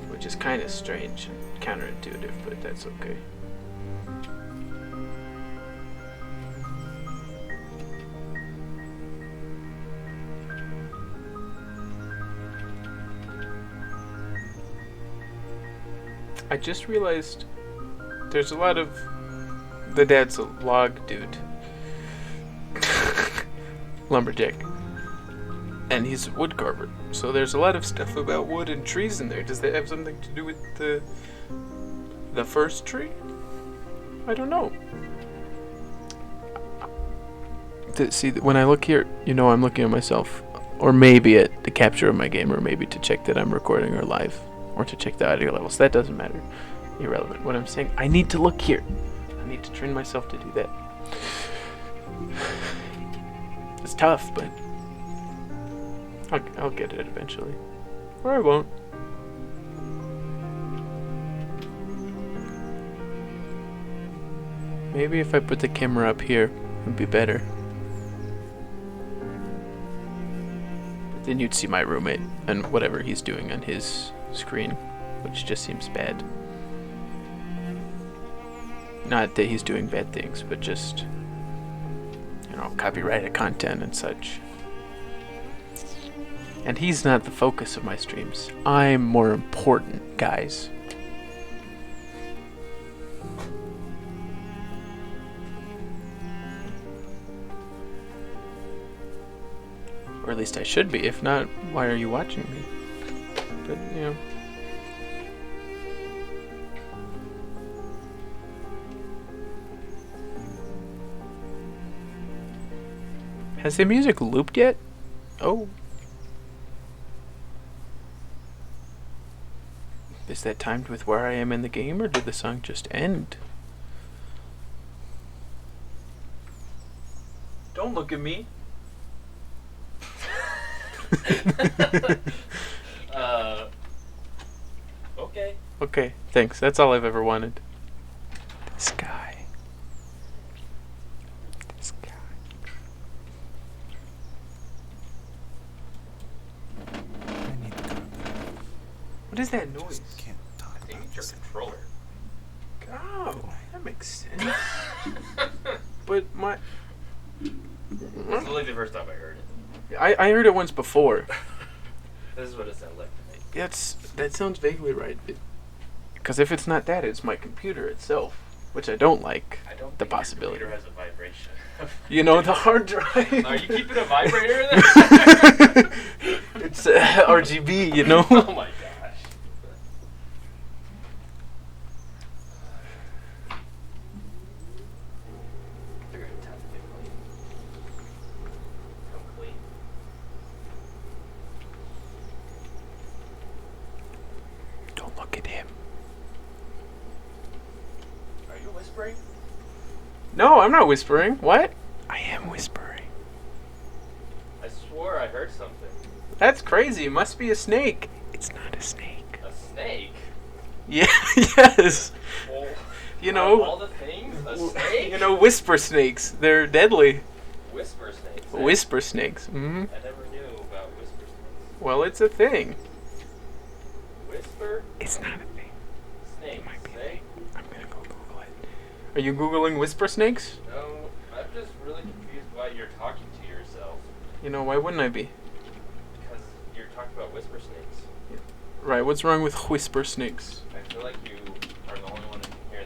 Which is kind of strange and counterintuitive, but that's okay. I just realized there's a lot of... The dad's a log dude. Lumberjack. And he's a wood carver. So there's a lot of stuff about wood and trees in there. Does that have something to do with the first tree? I don't know. See, when I look here, you know I'm looking at myself. Or maybe at the capture of my game, or maybe to check that I'm recording or live. Or to check the audio levels. That doesn't matter. Irrelevant. What I'm saying, I need to look here. I need to train myself to do that. It's tough, but I'll get it eventually. Or I won't. Maybe if I put the camera up here, it'd be better. But then you'd see my roommate and whatever he's doing on his screen, which just seems bad. Not that he's doing bad things, but just, you know, copyrighted content and such. And he's not the focus of my streams. I'm more important, guys. Or at least I should be. If not, why are you watching me? But, you know. Has the music looped yet? Oh. Is that timed with where I am in the game, or did the song just end? Don't look at me. Okay. Okay, thanks. That's all I've ever wanted. This guy. This guy. I need to go to bed. What is that noise? Just can't talk I think about it's your this. controller. Oh, that makes sense. But my... It's literally the first time I heard it. I heard it once before. This is what it sounded like to me. That sounds vaguely right. Because if it's not that, it's my computer itself. which I don't like. I don't The think possibility. Your computer has a vibration. You know, the hard drive. Are you keeping a vibrator in there? It's RGB, you know. Oh my gosh. Figure it's time to get clean. Come clean. Don't look at him. Are you whispering? No, I'm not whispering. What? I am whispering. I swore I heard something. That's crazy. It must be a snake. It's not a snake. A snake? Yeah, yes. Well, You out of know, all the things, a snake? you know, whisper snakes. They're deadly. Whisper snakes. eh? Whisper snakes. Hmm. I never knew about whisper snakes. Well, it's a thing. Whisper It's not a thing. snake. might be a Say? I'm gonna go Google it. Are you Googling whisper snakes? No, I'm just really confused why you're talking to yourself. You know, why wouldn't I be? Because you're talking about whisper snakes. Right, what's wrong with whisper snakes? I feel like you are the only one that can hear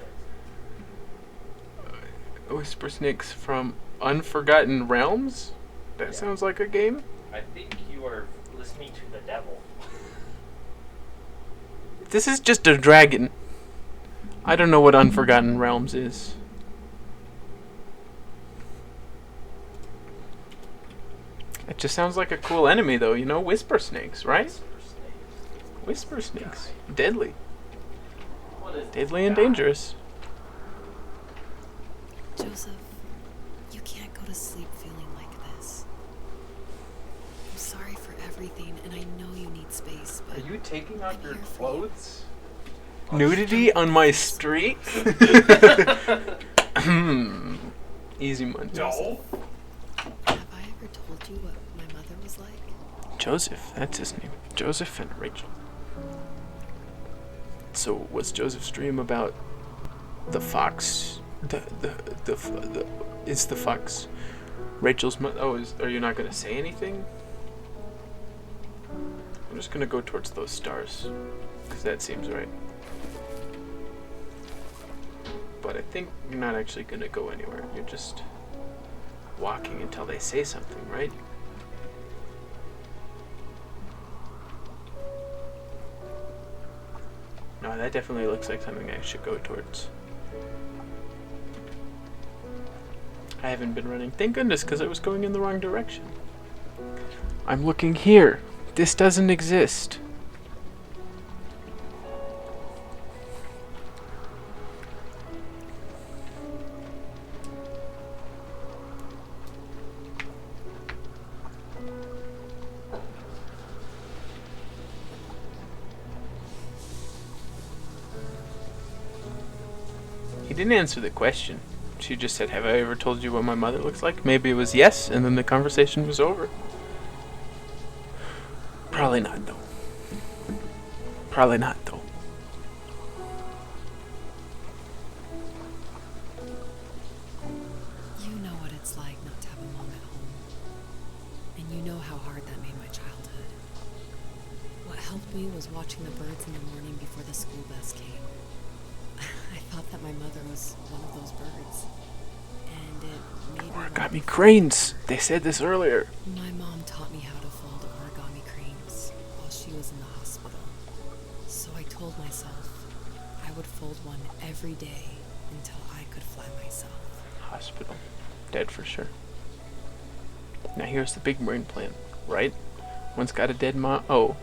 this. Whisper snakes from Unforgotten Realms? That Yeah. sounds like a game. I think you are listening to the devil. This is just a dragon. I don't know what Unforgotten Realms is. It just sounds like a cool enemy, though. You know, whisper snakes, right? Whisper snakes. Whisper snakes. Deadly. What is Deadly and God? dangerous. Joseph, you can't go to sleep feeling like this. I'm sorry for everything, and I know you need space, but Are you taking off your clothes? Nudity on my street? Easy money. No. have I ever told you what my mother was like? Joseph, that's his name. Joseph and Rachel. So was Joseph's dream about the fox? Is the fox Rachel's mother? Oh, are you not gonna say anything? I'm just gonna go towards those stars, because that seems right. But I think you're not actually gonna go anywhere. You're just walking until they say something, right? No, that definitely looks like something I should go towards. I haven't been running. Thank goodness, because I was going in the wrong direction. I'm looking here. This doesn't exist. He didn't answer the question. She just said, "Have I ever told you what my mother looks like?" Maybe it was yes, and then the conversation was over. Probably not, though. Probably not, though. You know what it's like not to have a mom at home. And you know how hard that made my childhood. What helped me was watching the birds in the morning before the school bus came. I thought that my mother was one of those birds. And it made me Origami cranes. They said this earlier. My mom taught me how to fold origami cranes while she was in the hospital. So I told myself I would fold one every day until I could fly myself. Hospital. Dead for sure. Now here's the big brain plan, right? One's got a dead mom. Oh.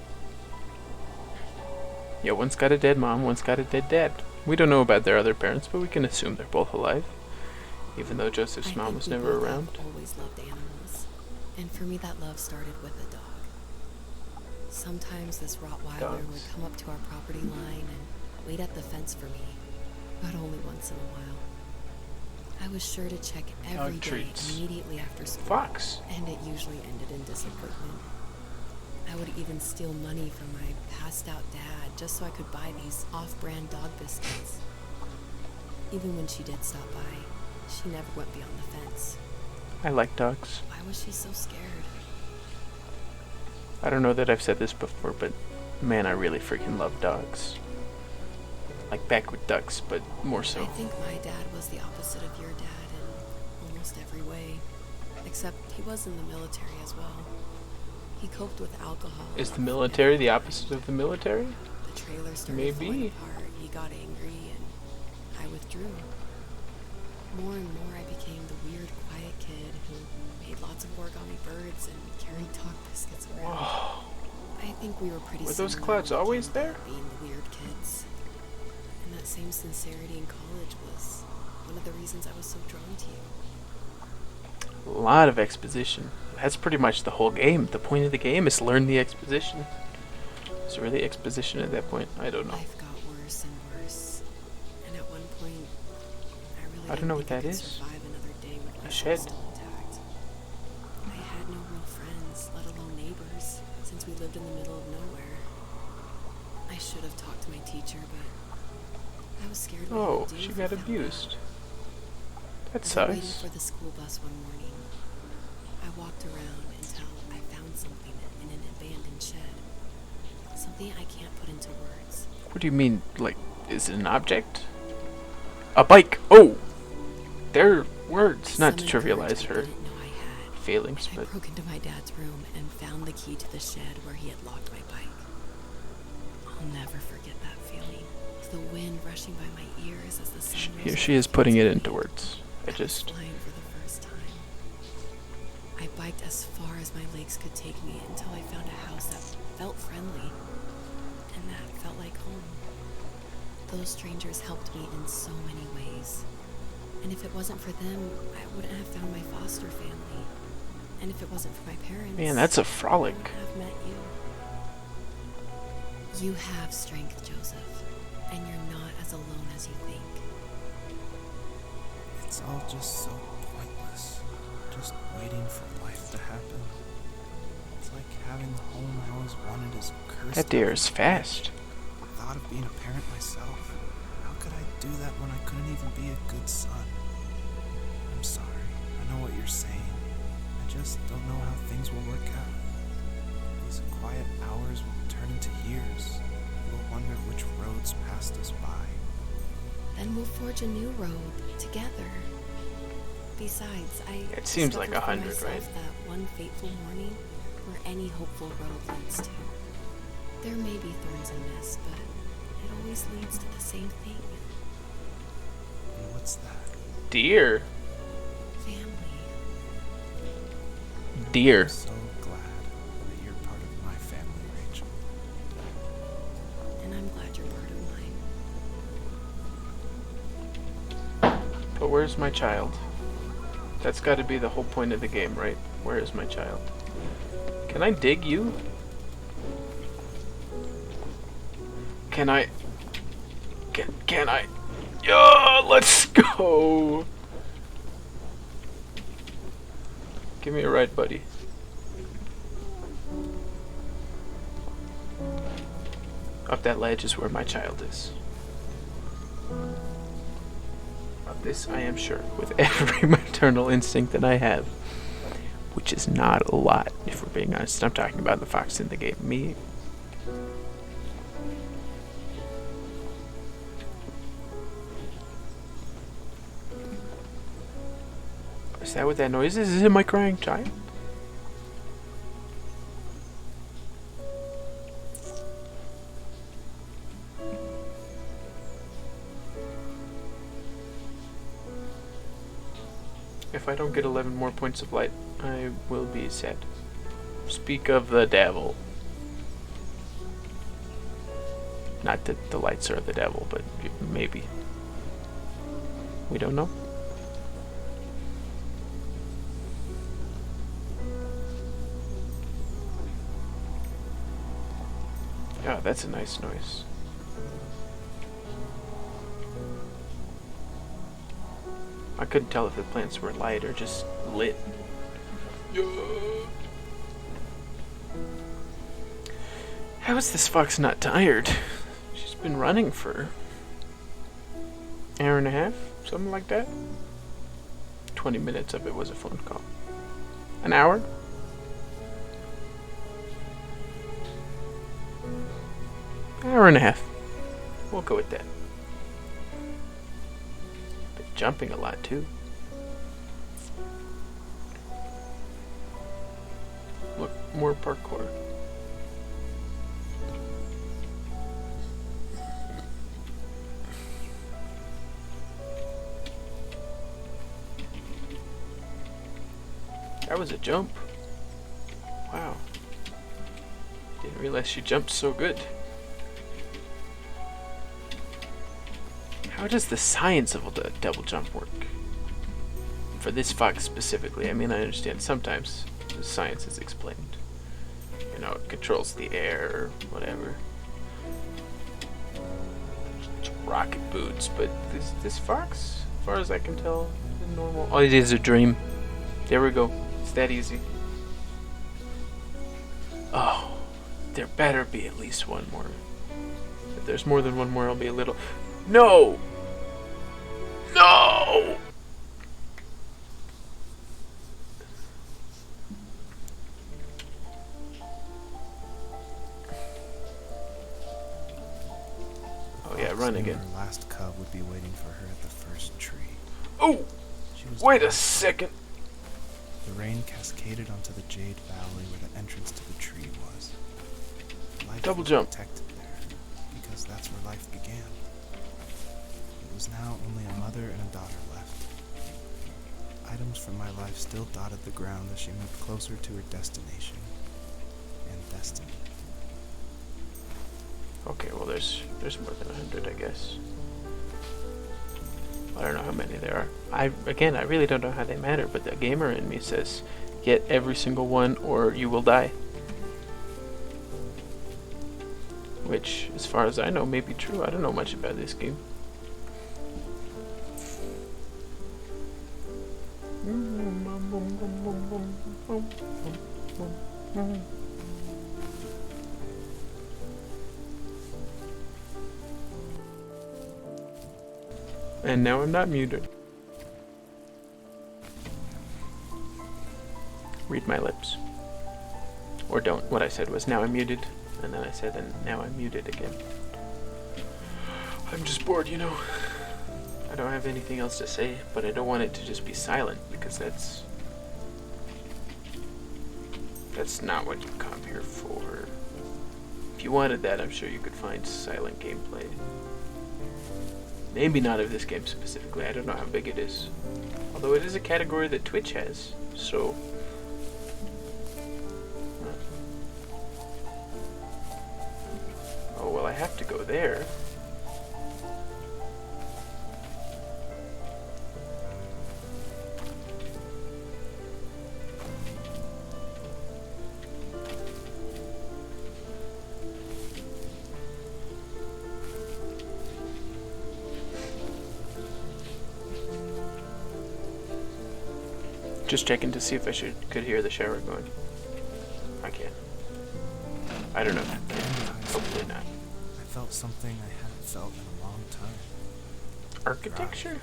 Yeah, one's got a dead mom, one's got a dead dad. We don't know about their other parents, but we can assume they're both alive. Even though Joseph's I mom think was we never both around. have always loved animals. And for me, that love started with a dog. Sometimes this Rottweiler would Dogs. come up to our property line and wait at the fence for me, but only once in a while. I was sure to check every Dog day treats. immediately after school. Fox. And it usually ended in disappointment. I would even steal money from my passed out dad just so I could buy these off-brand dog biscuits. Even when she did stop by, she never went beyond the fence. I like dogs. Why was she so scared? I don't know that I've said this before, but man, I really freaking love dogs. Like backward ducks, but more I so. think my dad was the opposite of your dad in almost every way. Except he was in the military as well. He coped with alcohol. Is the military the opposite of the military? The trailer started Maybe. falling apart. He got angry and I withdrew. More and more I became the weird, quiet kid who made lots of origami birds and carried dog biscuits around. Whoa. I think we were pretty Were those similar clouds when it always came there? about being the weird kids. And that same sincerity in college was one of the reasons I was so drawn to you. A lot of exposition. That's pretty much the whole game. The point of the game is learn the exposition. Is there really exposition at that point? I don't know. Life got worse and worse. And at one point, I really I don't know didn't what think I that could is. survive another day with A my shed. soul still intact. I had no real friends, let alone neighbors, since we lived in the middle of nowhere. I should have talked to my teacher, but I was scared what he Oh, would do she if got he found abused. That out. I was waiting sucks. for the school bus one morning. I walked around until I found something in an abandoned shed. Something I can't put into words. What do you mean, like, is it an object? A bike! Oh! They're words, not to Summoned courage trivialize I her didn't know I had. failings, I but broke into my dad's room and found the key to the shed where he had locked my bike. I'll never forget that feeling. The wind rushing by my ears as the sun rose here up she is against putting it me. into words. I I was just... flying for the first time. I biked as far as my legs could take me until I found a house that felt friendly and that felt like home. Those strangers helped me in so many ways. And if it wasn't for them, I wouldn't have found my foster family. And if it wasn't for my parents, Man, that's a I frolic. wouldn't have met you. You have strength, Joseph, and you're not as alone as you think. It's all just so pointless. Just waiting for life to happen. It's like having the home I always wanted is cursed. That deer is fast. The thought of being a parent myself. How could I do that when I couldn't even be a good son? I'm sorry. I know what you're saying. I just don't know how things will work out. These quiet hours will turn into years. We'll wonder which roads passed us by. Then we'll forge a new road together. Besides, It seems like discovered 100, for myself right? that one fateful morning where any hopeful road leads to. There may be thorns in this, but it always leads to the same thing. And what's that? Deer. Family. Deer. I'm so glad that you're part of my family, Rachel. And I'm glad you're part of mine. But where's my child? That's got to be the whole point of the game, right? Where is my child? Can I dig you? Can I? Can I? Yeah, let's go! Give me a ride, buddy. Up that ledge is where my child is. Of this I am sure, with every maternal instinct that I have. Which is not a lot, if we're being honest. I'm talking about the fox in the game. Me. Is that what that noise is? Is it my crying child? If I don't get 11 more points of light, I will be sad. Speak of the devil. Not that the lights are the devil, but maybe. We don't know. Oh, that's a nice noise. I couldn't tell if the plants were light or just lit. How is this fox not tired? She's been running for an hour and a half, something like that. 20 minutes of it was a phone call. An hour? Hour and a half. We'll go with that. jumping a lot too. Look, more parkour. That was a jump. Wow. Didn't realize she jumped so good. How does the science of the double jump work? For this fox specifically, I mean, I understand sometimes the science is explained. You know, it controls the air or whatever. Rocket boots, but this fox, as far as I can tell, is normal. Oh, it is a dream. There we go. It's that easy. Oh, there better be at least one more. If there's more than one more, I'll be a little... No! No! Oh yeah, run Soon again. Her last cub would be waiting for her at the first tree. Oh! She was Wait a dead. second. The rain cascaded onto the jade valley where the entrance to the tree was. Life Double was jump. protected there, because that's where life began. It was now only a mother and a daughter left. Items from my life still dotted the ground as she moved closer to her destination and destiny. Okay, well there's more than 100, I guess. I don't know how many there are. I really don't know how they matter, but the gamer in me says get every single one or you will die. Which, as far as I know, may be true. I don't know much about this game. And now I'm not muted. Read my lips. Or don't. What I said was now I'm muted. And then I said and now I'm muted again. I'm just bored, you know. I don't have anything else to say, but I don't want it to just be silent because that's not what you come here for. If you wanted that, I'm sure you could find silent gameplay. Maybe not of this game specifically, I don't know how big it is. Although it is a category that Twitch has, so... Oh, well I have to go there. Just checking to see if I could hear the shower going. I can't. I don't know if you can. Hopefully not. I felt something I hadn't felt in a long time. Architecture?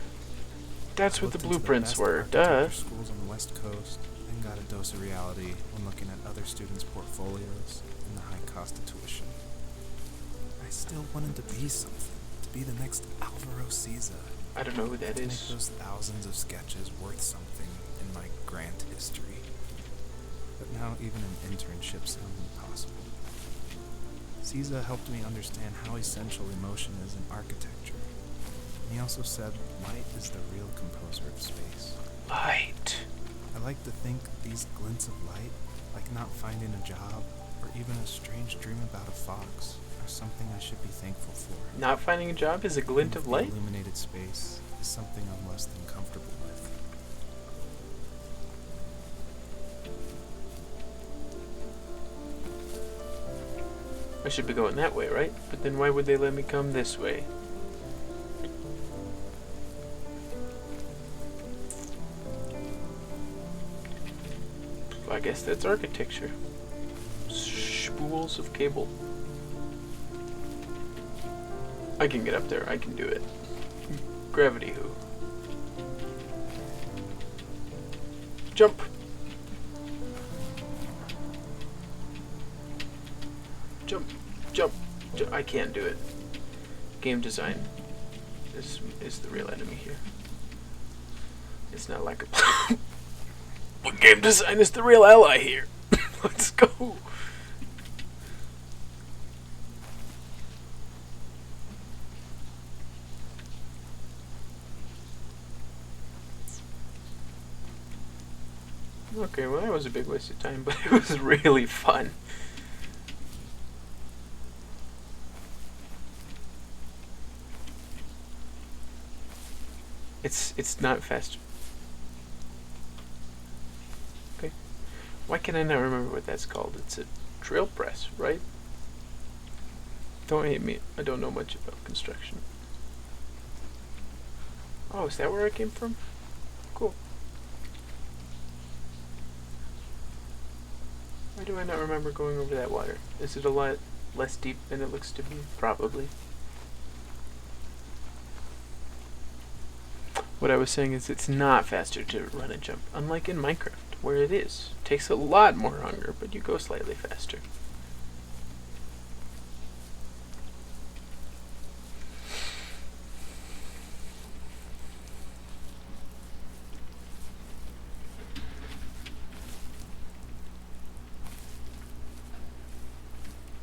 That's what the Looked into blueprints best were, architecture duh. schools on the West Coast, then got a dose of reality when looking at other students' portfolios and the high cost of tuition. I still wanted to be something, to be the next Alvaro Siza. I don't know who that To make is. those thousands of sketches worth something in my grant history. But now even an internship sounds impossible. Caesar helped me understand how essential emotion is in architecture. And he also said light is the real composer of space. Light. I like to think these glints of light, like not finding a job, or even a strange dream about a fox, are something I should be thankful for. Not finding a job is a glint of The light? illuminated space is something I'm less than comfortable with. I should be going that way, right? But then why would they let me come this way? Well, I guess that's architecture. Spools of cable. I can get up there. I can do it. Gravity who? Jump! Jump, jump, jump. I can't do it. Game design is the real enemy here. It's not like a... What game design is the real ally here? Let's go. Okay, well that was a big waste of time, but it was really fun. It's not fast. Okay. Why can I not remember what that's called? It's a drill press, right? Don't hate me. I don't know much about construction. Oh, is that where I came from? Cool. Why do I not remember going over that water? Is it a lot less deep than it looks to be? Probably. What I was saying is it's not faster to run and jump, unlike in Minecraft, where it is. It takes a lot more hunger, but you go slightly faster.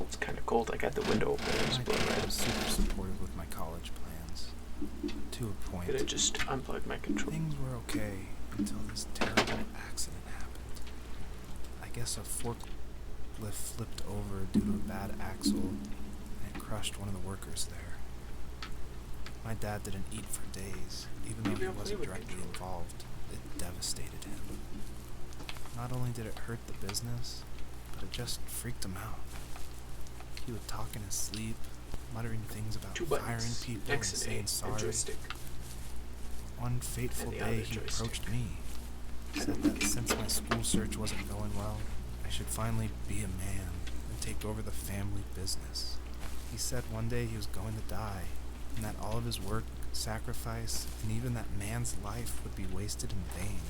It's kind of cold. I got the window open. My dad was super supportive with my college plans. To a point. Could I just unplug my controller? Things were okay until this terrible accident happened. I guess a forklift flipped over due to a bad axle and crushed one of the workers there. My dad didn't eat for days, even though he wasn't directly involved. It devastated him. Not only did it hurt the business, but it just freaked him out. He would talk in his sleep, muttering things about firing people and saying sorry. One fateful day he approached me, said that since my school search wasn't going well, I should finally be a man and take over the family business. He said one day he was going to die, and that all of his work, sacrifice, and even that man's life would be wasted in vain.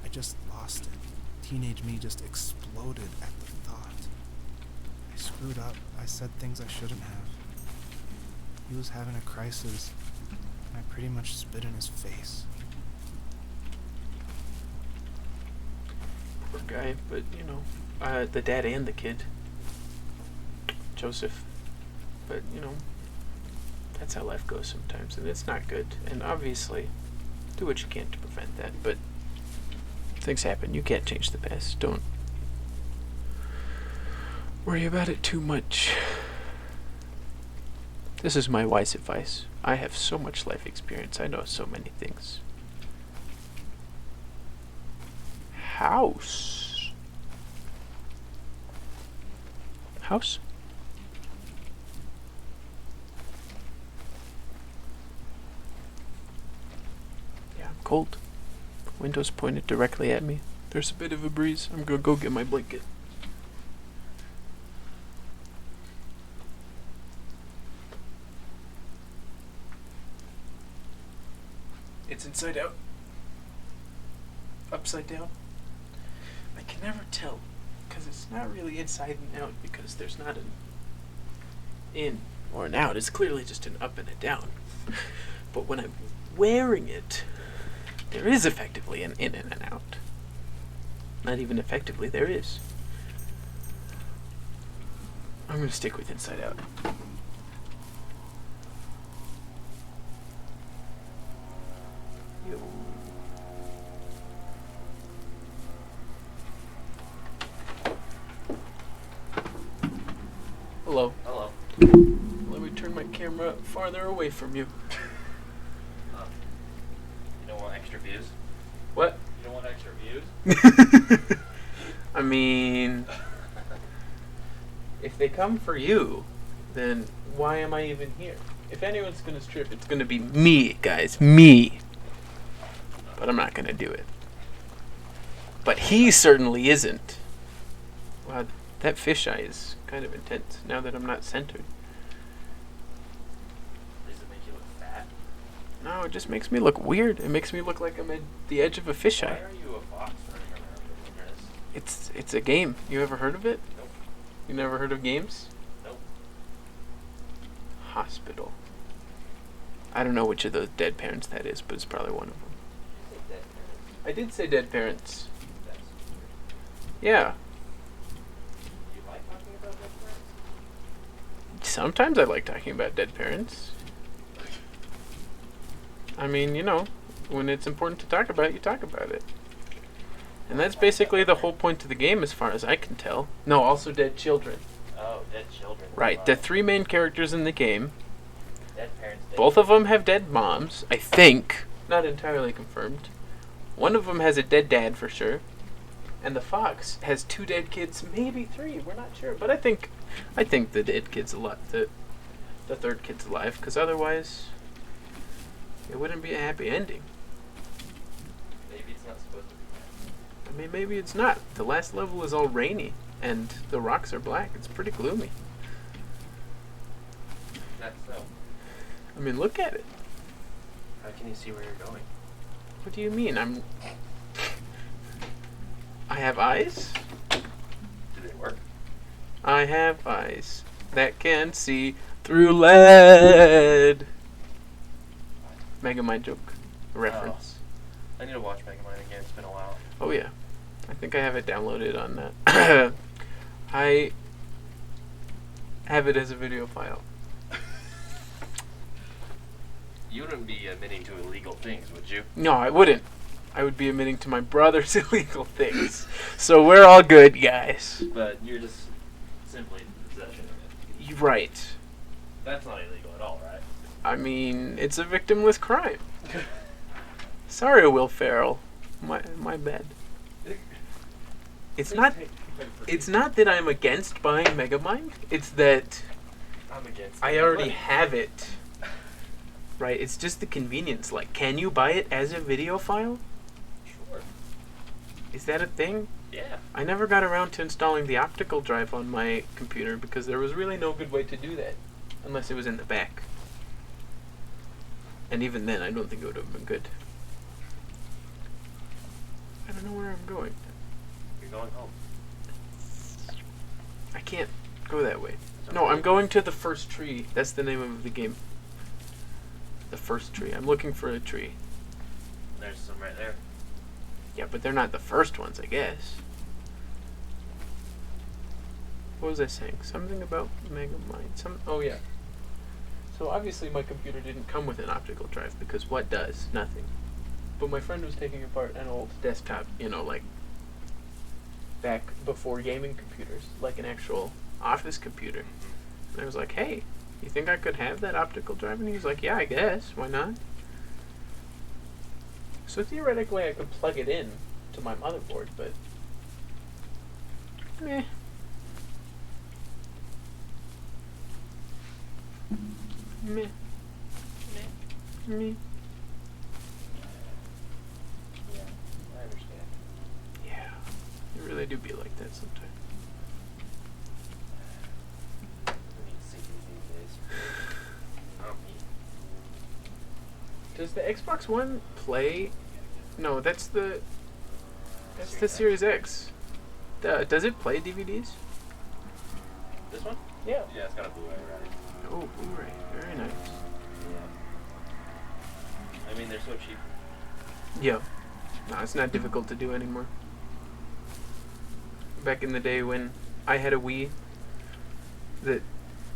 I just lost it. Teenage me just exploded at the thought. I screwed up. I said things I shouldn't have. He was having a crisis, and I pretty much spit in his face. Poor guy, but you know, the dad and the kid, Joseph. But you know, that's how life goes sometimes, and it's not good. And obviously, do what you can to prevent that. But things happen. You can't change the past. Don't worry about it too much. This is my wise advice. I have so much life experience. I know so many things. House. House? Yeah, I'm cold. Windows pointed directly at me. There's a bit of a breeze. I'm gonna go get my blanket. It's inside out. Upside down. I can never tell, because it's not really inside and out, because there's not an in or an out. It's clearly just an up and a down. But when I'm wearing it, there is effectively an in and an out. Not even effectively, there is. I'm going to stick with inside out. Yo. Hello. Hello. Let me turn my camera farther away from you. You don't want extra views? What? You don't want extra views? I mean, if they come for you, then why am I even here? If anyone's gonna strip, it's gonna be me, guys. Me. But I'm not gonna do it. But he certainly isn't. Wow, that fisheye is kind of intense now that I'm not centered. Does it make you look fat? No, it just makes me look weird. It makes me look like I'm at the edge of a Why fisheye. are you a fox running around in the wilderness? It's a game. You ever heard of it? Nope. You never heard of games? Nope. Hospital. I don't know which of those dead parents that is, but it's probably one of them. You say dead I did say dead parents. That's weird. Yeah. Do you like talking about dead parents? Sometimes I like talking about dead parents. I mean, you know, when it's important to talk about it, you talk about it. And that's basically the whole point of the game as far as I can tell. No, also dead children. Oh, dead children. Right, Wow. the three main characters in the game, Dead parents. Dead both of them have dead moms, I think. Not entirely confirmed. One of them has a dead dad for sure. And the fox has 2 dead kids, maybe 3, we're not sure. But I think the dead kid's alive, the third kid's alive, because otherwise it wouldn't be a happy ending. Maybe it's not supposed to be. I mean, maybe it's not. The last level is all rainy, and the rocks are black. It's pretty gloomy. That's so. I mean, look at it. How can you see where you're going? What do you mean? I have eyes? Do they work? I have eyes that can see through lead. Megamind joke. Reference. I need to watch Megamind again. It's been a while. Oh, yeah. I think I have it downloaded on that. I have it as a video file. You wouldn't be admitting to illegal things, would you? No, I wouldn't. I would be admitting to my brother's illegal things. So we're all good, guys. But you're just simply in possession of it. You're right. That's not illegal at all, right? I mean, it's a victimless crime. Sorry, Will Ferrell. My bad. It's not that I'm against buying Megamind. It's that I'm against. I already have it. Right, it's just the convenience. Like, can you buy it as a video file? Sure. Is that a thing? Yeah. I never got around to installing the optical drive on my computer because there was really no good way to do that. Unless it was in the back. And even then, I don't think it would have been good. I don't know where I'm going. You're going home. I can't go that way. No, I'm going to the first tree. That's the name of the game. The first tree. I'm looking for a tree. There's some right there. Yeah, but they're not the first ones, I guess. What was I saying? Something about Megamind. Oh, yeah. So obviously my computer didn't come with an optical drive because what does? Nothing. But my friend was taking apart an old desktop, you know, like back before gaming computers, like an actual office computer. And I was like, hey, you think I could have that optical drive? And he was like, yeah, I guess. Why not? So theoretically I could plug it in to my motherboard, but meh. Meh. Meh. Yeah, I understand. Yeah. It really do be like that sometimes. I need CPs these days. Not me. Does the Xbox One play? No, that's the Series X. Does it play DVDs? This one? Yeah. Yeah, it's got a Blu-ray, right? Oh, Blu-ray. Very nice. Yeah. I mean, they're so cheap. Yeah. No, it's not difficult to do anymore. Back in the day when I had a Wii that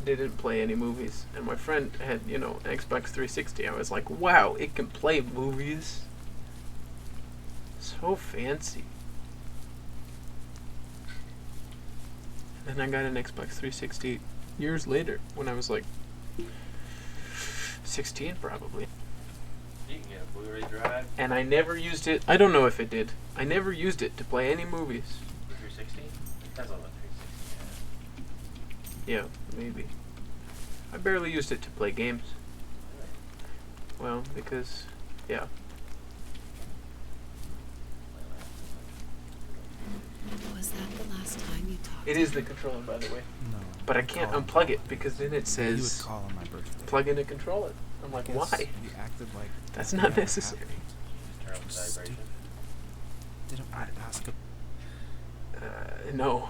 didn't play any movies, and my friend had, you know, an Xbox 360, I was like, wow, it can play movies. So fancy. And then I got an Xbox 360 years later, when I was like 16 probably. You can get a Blu-ray drive. And I never used it. I don't know if it did. I never used it to play any movies. The 360? Depends on the 360. Yeah, maybe. I barely used it to play games. Well, because, yeah. Was that the last time you talked? It is the controller, by the way. No. But I I'd can't call him. unplug it because then it He would says call on my birthday. plug in a controller. I'm like, Yes, why? He acted like That's it not never necessary. happened. Just turn up the vibration. Didn't want to ask him No.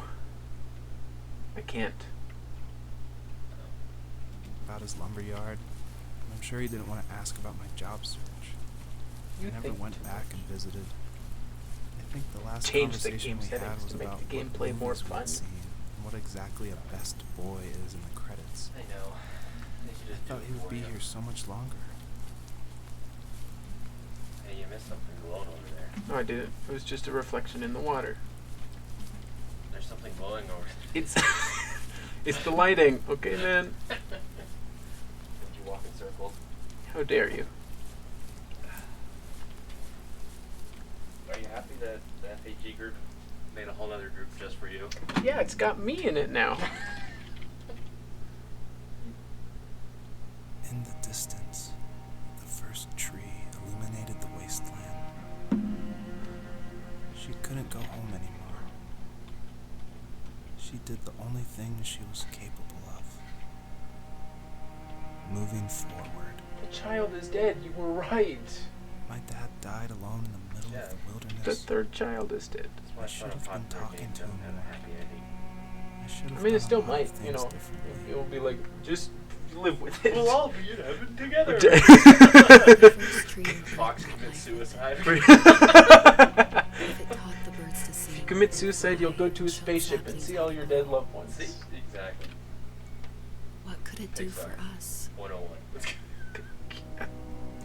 I can't. about his lumber yard. I'm sure he didn't want to ask about my job search. I You never think went too back much. and visited. I think the last change the conversation game we had settings was to make about the what gameplay more movies we'd fun. seen and what exactly a best boy is in the credits. I know. They should I just do thought it he would for be you. here so much longer. Hey, you missed something glowing over there. No, I didn't. It was just a reflection in the water. There's something glowing over there. It's it's the lighting. Okay, man. Did you walk in circles? How dare you? Are you happy that the FAG group made a whole other group just for you? Yeah, it's got me in it now. In the distance, the first tree illuminated the wasteland. She couldn't go home anymore. She did the only thing she was capable of. Moving forward. The child is dead. You were right. My dad died alone in the middle of the wilderness. The third child is dead. That's why I should have been talking to him have a more. happy ending. I should have I mean, it done still a lot of might, things you know. differently. It will be like, just live with it. We'll all be in heaven together. The first tree in Fox the commits night. suicide. If it taught the birds to sing. If you commit suicide, you'll go to a spaceship and see all your dead loved ones. See? Exactly. What could it do Pixar. for us? 101.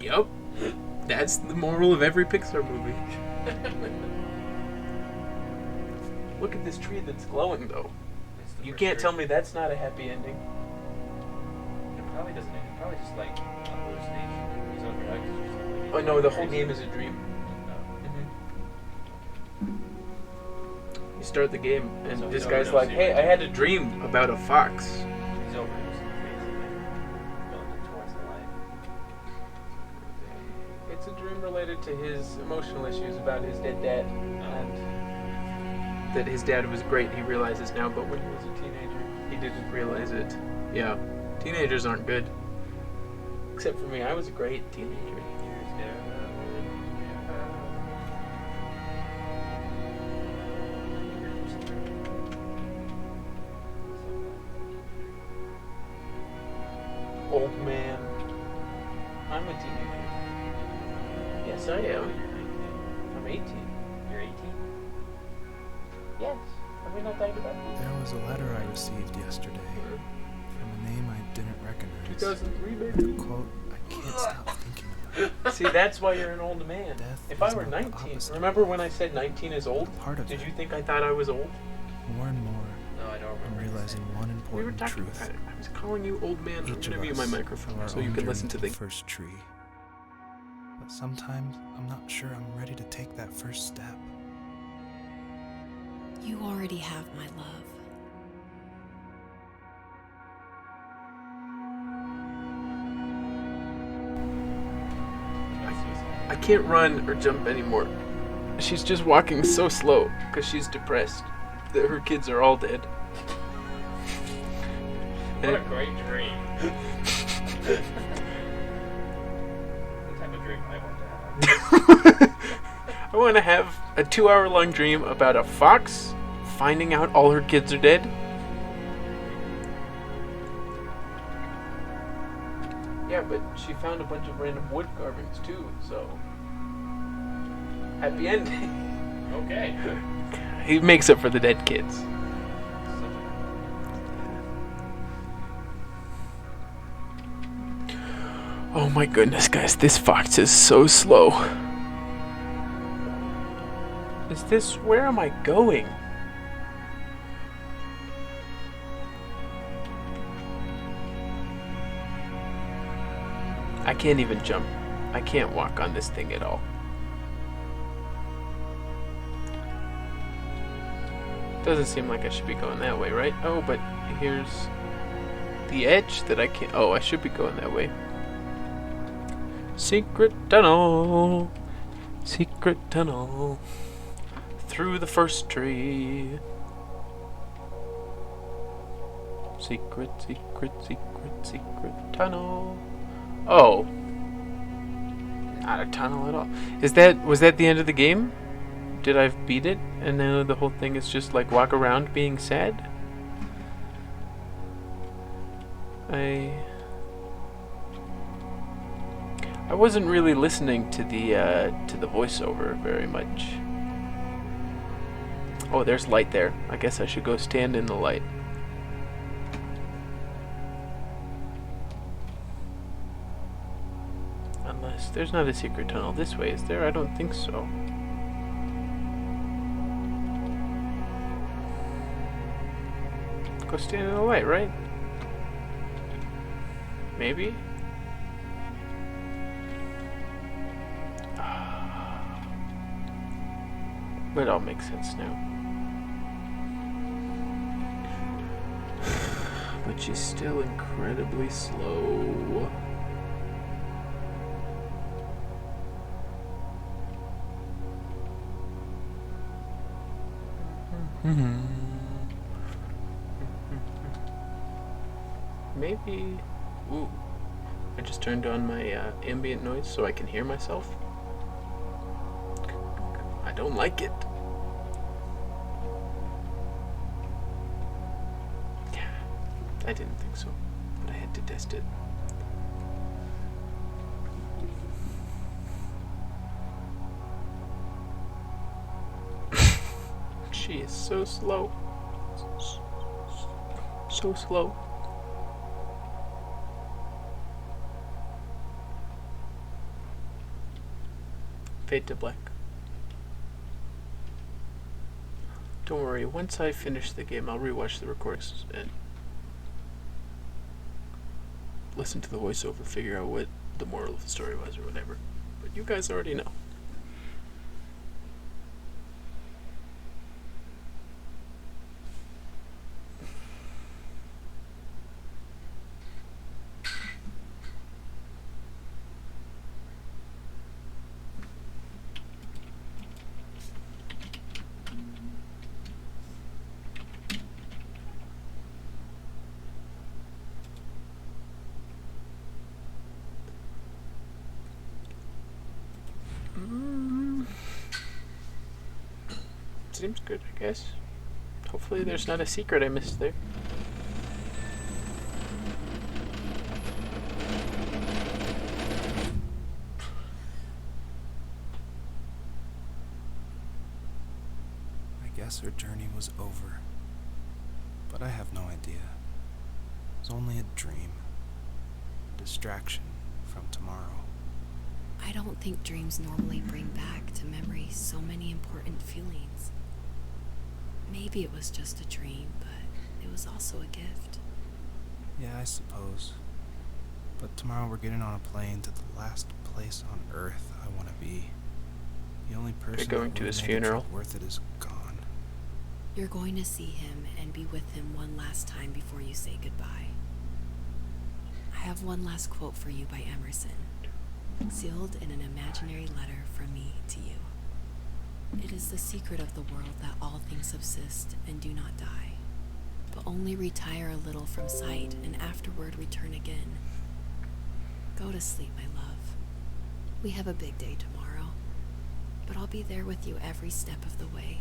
Yup. That's the moral of every Pixar movie. Look at this tree that's glowing, though. You can't tell me that's not a happy ending. It probably doesn't. It probably just like hallucination. He's on drugs or something. Oh no, the whole game is a dream. No. You start the game, and So this he's guy's overdosing like, "Hey, I right had now." a dream about a fox." He's overdosing basically. Going towards the light. It's a dream related to his emotional issues about his dead dad, and that his dad was great. He realizes now, but when he was a teenager, he didn't realize it. Yeah, teenagers aren't good. Except for me, I was a great teenager. Old man. I'm a teenager. Yes, I am. I'm 18. You're 18? Yes. Have we not talked about this? There was a letter I received yesterday from a name I didn't recognize. 2003, baby. Quote, I can't stop thinking about it. See, that's why you're an old man. Death If I is were not the 19, opposite. remember when I said 19 is old? Part of Did it. you think I thought I was old? More and more, No, I don't I'm remember. realizing one We were important talking truth. about it. I was calling you old man. I'm Each gonna of mute us my have microphone our so you own can listen journey to the. first tree. But sometimes I'm not sure I'm ready to take that first step. You already have my love. I can't run or jump anymore. She's just walking so slow because she's depressed that her kids are all dead. What a great dream. What type of dream I want to have. I want to have a 2-hour-long dream about a fox finding out all her kids are dead. Yeah, but she found a bunch of random wood carvings too, so happy ending. Okay. He makes up for the dead kids. Oh my goodness, guys, this fox is so slow. Is this... where am I going? I can't even jump. I can't walk on this thing at all. Doesn't seem like I should be going that way, right? Oh, but here's the edge that I can't... oh, I should be going that way. Secret tunnel. Secret tunnel. Through the first tree. Secret, secret, secret, secret tunnel. Oh. Not a tunnel at all. Was that the end of the game? Did I beat it? And now the whole thing is just like walk around being sad? I wasn't really listening to the voiceover very much. Oh, there's light there. I guess I should go stand in the light. Unless there's not a secret tunnel this way, is there? I don't think so. Go stand in the light, right? Maybe? But it all makes sense now. But she's still incredibly slow. Maybe... Ooh. I just turned on my ambient noise so I can hear myself. I don't like it. I didn't think so, but I had to test it. She is so slow. So slow. Fade to black. Don't worry, once I finish the game, I'll rewatch the recordings and listen to the voiceover, figure out what the moral of the story was or whatever. But you guys already know. Seems good, I guess. Hopefully there's not a secret I missed there. I guess her journey was over. But I have no idea. It was only a dream. A distraction from tomorrow. I don't think dreams normally bring back to memory so many important feelings. Maybe it was just a dream, but it was also a gift. Yeah, I suppose. But tomorrow we're getting on a plane to the last place on Earth I want to be. The only person going that to would his make the funeral? trip worth it is gone. You're going to see him and be with him one last time before you say goodbye. I have one last quote for you by Emerson, sealed in an imaginary letter from me to you. It is the secret of the world that all things subsist and do not die, but only retire a little from sight and afterward return again. Go to sleep, my love. We have a big day tomorrow, but I'll be there with you every step of the way.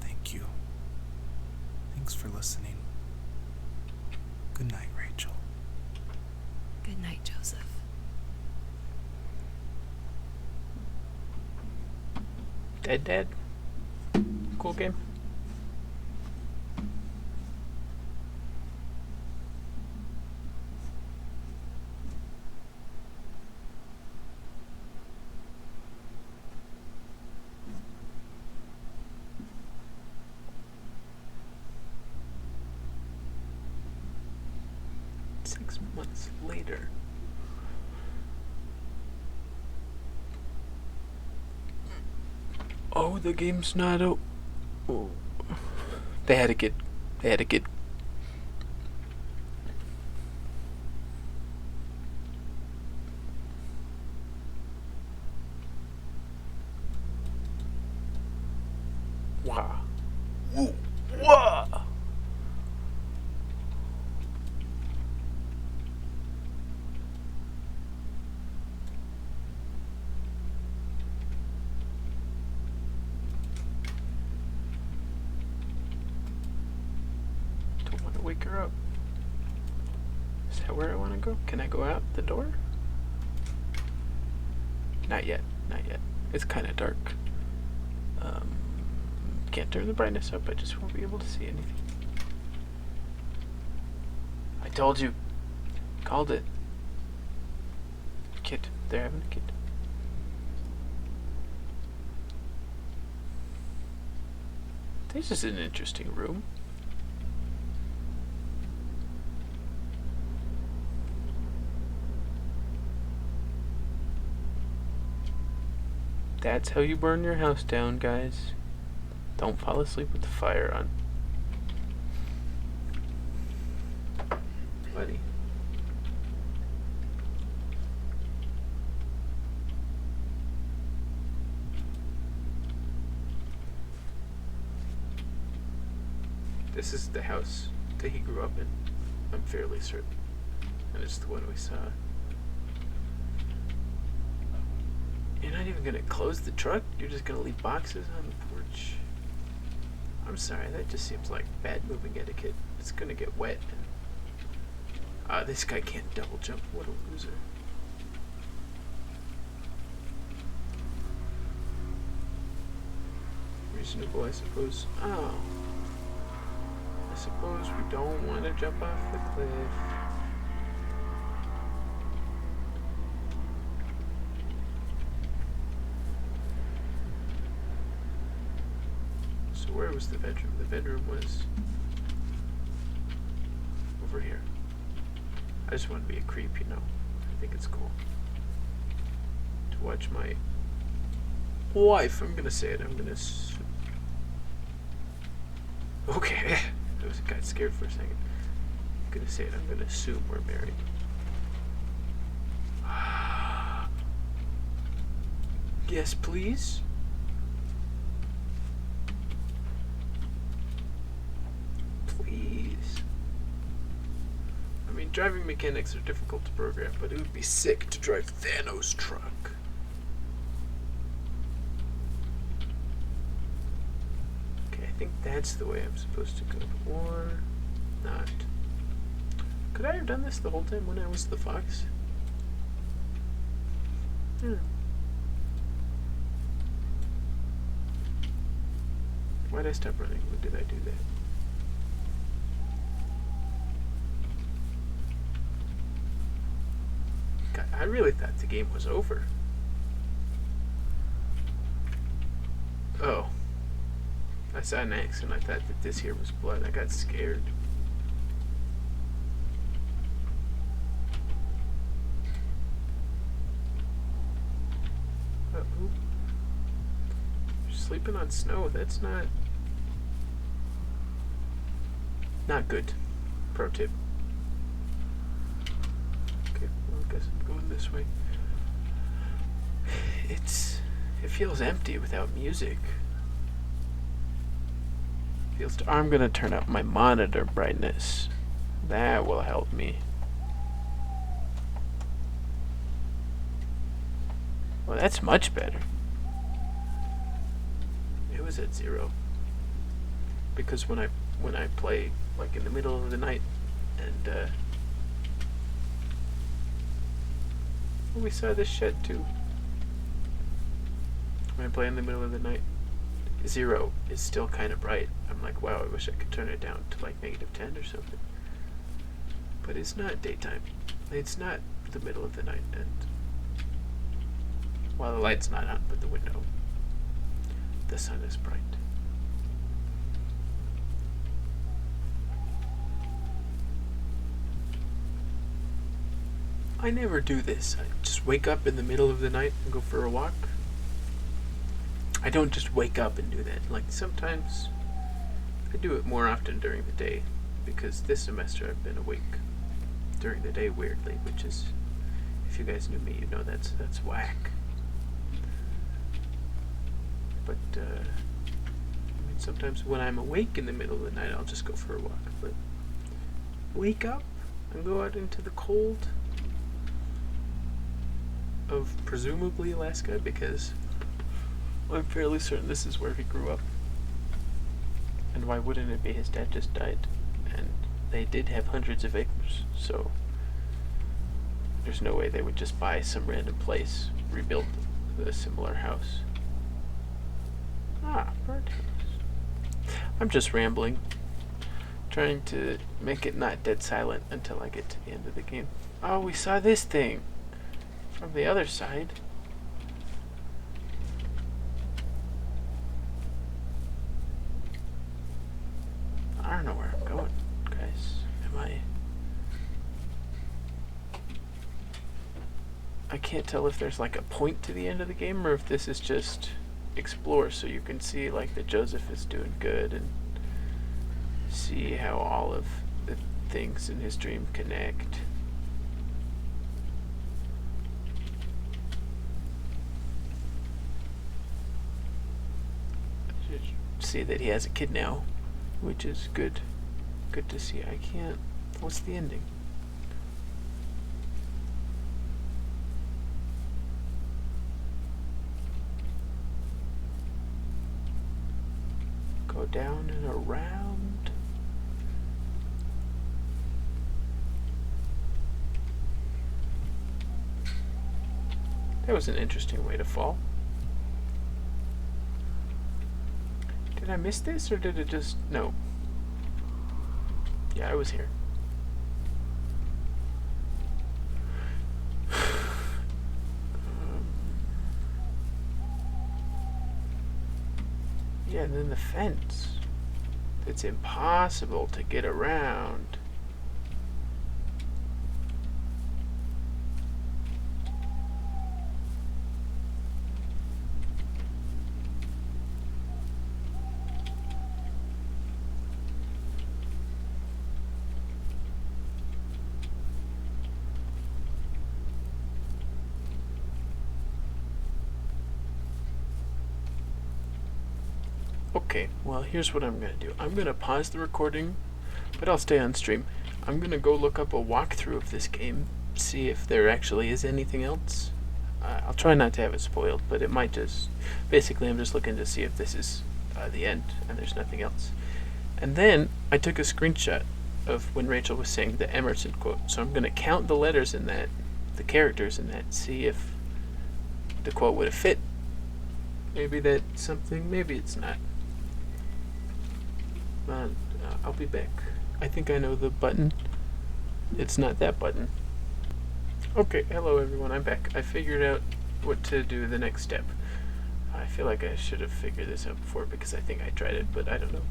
Thank you. Thanks for listening. Good night, Rachel. Good night, Joseph. Dead. Cool game. Six months later. Oh, the game's not oh. They had to get wow. Ooh. Wow. Don't want to wake her up. Is that where I want to go? Can I go out the door? Not yet. It's kind of dark. can't turn the brightness up, I just won't be able to see anything. I told you. Called it. Kid. They're having a kid. This is an interesting room. That's how you burn your house down, guys. Don't fall asleep with the fire on. Buddy. This is the house that he grew up in. I'm fairly certain. And it's the one we saw. You're not even gonna close the truck? You're just gonna leave boxes on the porch? I'm sorry, that just seems like bad moving etiquette. It's gonna get wet. This guy can't double jump. What a loser. Reasonable, I suppose. Oh. I suppose we don't want to jump off the cliff. So where was the bedroom? The bedroom was over here. I just want to be a creep, you know. I think it's cool to watch my wife. I'm gonna say it. I'm gonna. Okay. I got scared for a second. I'm gonna say it. I'm gonna assume we're married. Yes, please. Please. I mean, driving mechanics are difficult to program, but it would be sick to drive Thanos' truck. Okay, I think that's the way I'm supposed to go, or not. Could I have done this the whole time when I was the fox? Why'd I stop running? When did I do that? God, I really thought the game was over. Oh. I saw an X and I thought that this here was blood. I got scared. Uh-oh. You're sleeping on snow. That's not good. Pro tip. Okay, well, I guess I'm going this way. It feels empty without music. I'm gonna turn up my monitor brightness. That will help me. Well, that's much better. It was at 0. Because when I play like in the middle of the night and we saw this shed too. When I play in the middle of the night, 0 is still kind of bright. I'm like, wow, I wish I could turn it down to like -10 or something. But it's not daytime. It's not the middle of the night, and while the light's not on but the window, the sun is bright. I never do this. I just wake up in the middle of the night and go for a walk. I don't just wake up and do that. Like, sometimes I do it more often during the day, because this semester I've been awake during the day weirdly, which is, if you guys knew me, you know that's whack. But I mean, sometimes when I'm awake in the middle of the night, I'll just go for a walk. But wake up and go out into the cold of presumably Alaska, because I'm fairly certain this is where he grew up. And why wouldn't it be? His dad just died, and they did have hundreds of acres, so there's no way they would just buy some random place, rebuild a similar house. Ah, birdhouse. I'm just rambling, trying to make it not dead silent until I get to the end of the game. Oh, we saw this thing from the other side. I don't know where I'm going, guys. I can't tell if there's like a point to the end of the game or if this is just explore, so you can see like that Joseph is doing good and see how all of the things in his dream connect. See that he has a kid now, which is good. Good to see. I can't. What's the ending? Go down and around. That was an interesting way to fall. Did I miss this or did it just... No. Yeah, I was here. Yeah, and then the fence. It's impossible to get around. Okay, well, here's what I'm going to do. I'm going to pause the recording, but I'll stay on stream. I'm going to go look up a walkthrough of this game, see if there actually is anything else. I'll try not to have it spoiled, but it might just... Basically, I'm just looking to see if this is the end, and there's nothing else. And then, I took a screenshot of when Rachel was saying the Emerson quote, so I'm going to count the letters in that, the characters in that, see if the quote would have fit. Maybe that's something, maybe it's not. I'll be back. I think I know the button. It's not that button. Okay, hello everyone, I'm back. I figured out what to do the next step. I feel like I should have figured this out before because I think I tried it, but I don't know.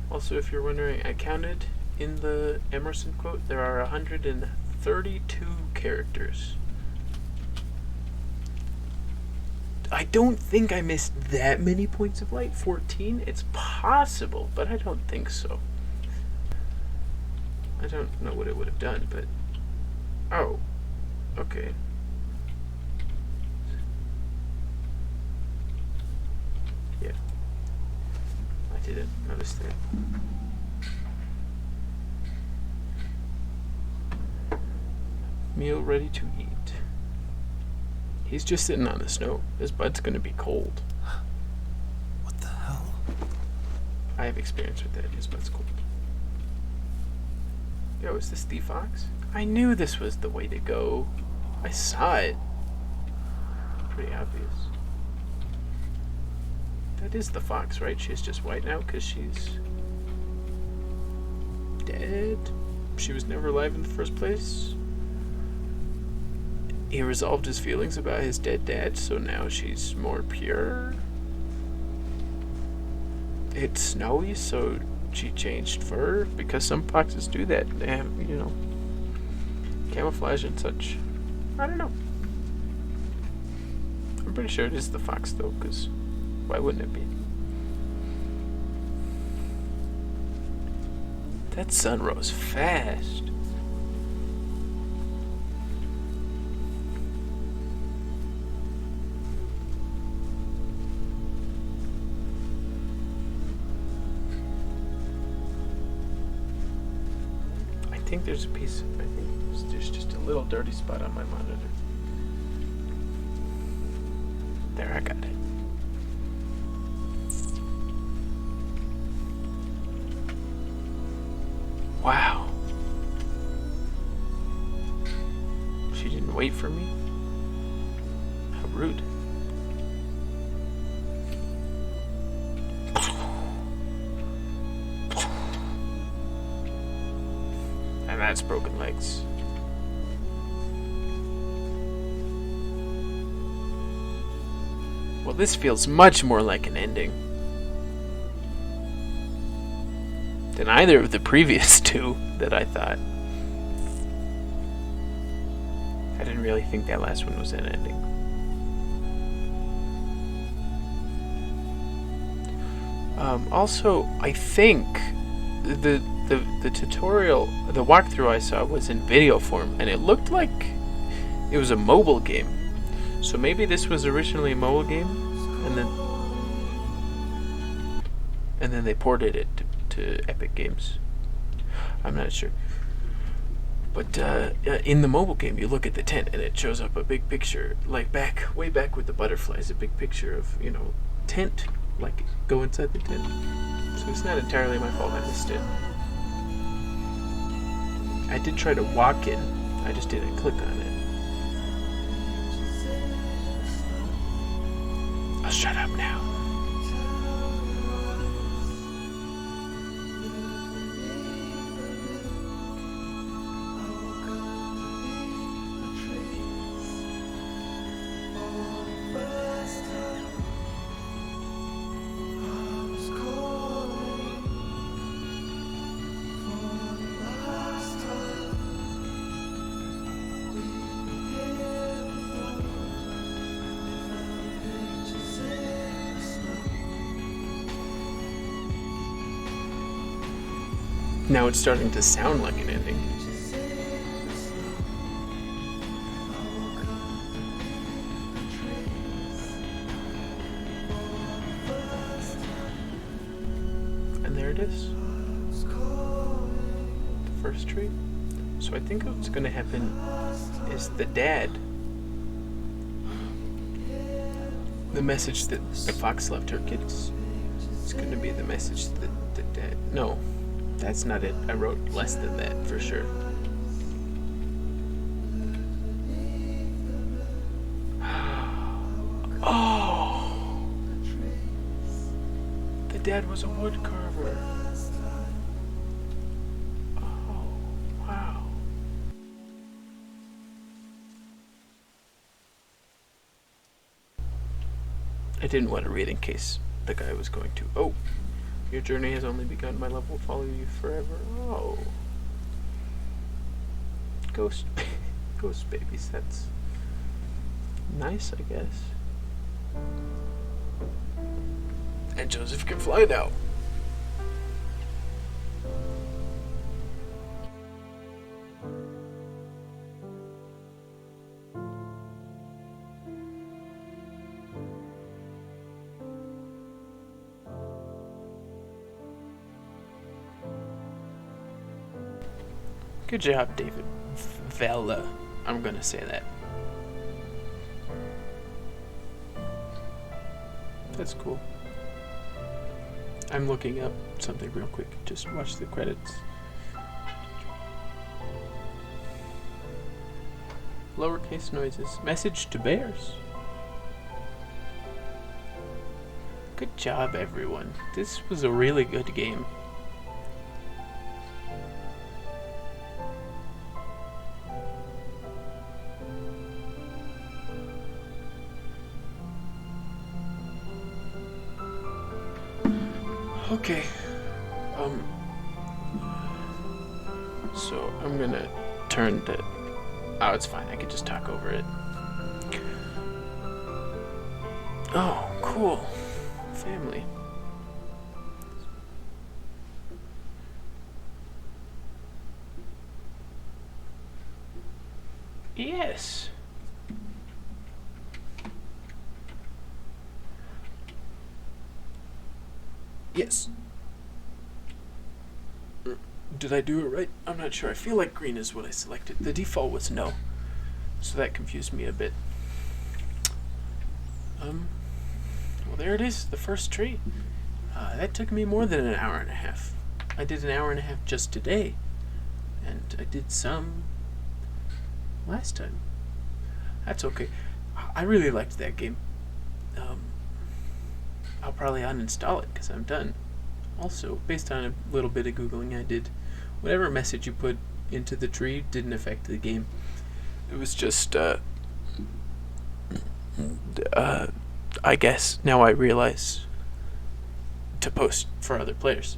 Also, if you're wondering, I counted in the Emerson quote, there are 132 characters. I don't think I missed that many points of light. 14? It's possible, but I don't think so. I don't know what it would have done, but... Oh. Okay. Yeah. I didn't notice that. Meal ready to eat. He's just sitting on the snow. His butt's gonna be cold. What the hell? I have experience with that. His butt's cold. Yo, is this the fox? I knew this was the way to go. I saw it. Pretty obvious. That is the fox, right? She's just white now because she's dead. She was never alive in the first place. He resolved his feelings about his dead dad, so now she's more pure. It's snowy, so she changed fur, because some foxes do that. They have, you know, camouflage and such. I don't know. I'm pretty sure it is the fox, though, because why wouldn't it be? That sun rose fast. I think there's a piece. I think there's just a little dirty spot on my monitor. There, I got it. Wow. She didn't wait for me? How rude. That's broken legs. Well, this feels much more like an ending than either of the previous two that I thought. I didn't really think that last one was an ending. Also, I think the tutorial, the walkthrough I saw was in video form, and it looked like it was a mobile game. So maybe this was originally a mobile game, and then they ported it to Epic Games. I'm not sure. But in the mobile game, you look at the tent and it shows up a big picture, like way back with the butterflies, a big picture of, tent, like go inside the tent. So it's not entirely my fault I missed it. I did try to walk in, I just didn't click on it. I'll shut up now. Now it's starting to sound like an ending. And there it is. The first tree. So I think what's going to happen is the dad, the message that the fox left her kids, it's going to be the message that the dad... No. That's not it. I wrote less than that for sure. Oh! The dad was a wood carver. Oh, wow. I didn't want to read in case the guy was going to. Oh! Your journey has only begun. My love will follow you forever. Oh. Ghost babies. That's nice, I guess. And Joseph can fly now. Good job, David Vella. I'm gonna say that. That's cool. I'm looking up something real quick. Just watch the credits. Lowercase noises. Message to bears. Good job, everyone. This was a really good game. Okay, so I'm gonna turn to, oh, it's fine, I can just talk over it. Oh, cool, family. Yes. Yes. Did I do it right? I'm not sure. I feel like green is what I selected. The default was no. So that confused me a bit. Well, there it is, the first tree. That took me more than an hour and a half. I did an hour and a half just today. And I did some last time. That's okay. I really liked that game. I'll probably uninstall it because I'm done. Also, based on a little bit of Googling I did, whatever message you put into the tree didn't affect the game. It was just, I guess now I realize to post for other players.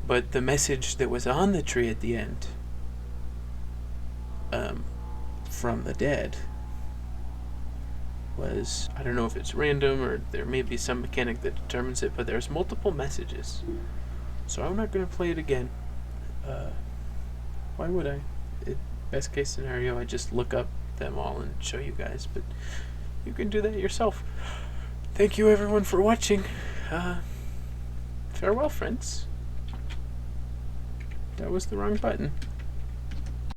But the message that was on the tree at the end, from the dead, was, I don't know if it's random or there may be some mechanic that determines it, but there's multiple messages. So I'm not going to play it again. Why would I? Best case scenario, I just look up them all and show you guys, but you can do that yourself. Thank you everyone for watching. Farewell, friends. That was the wrong button.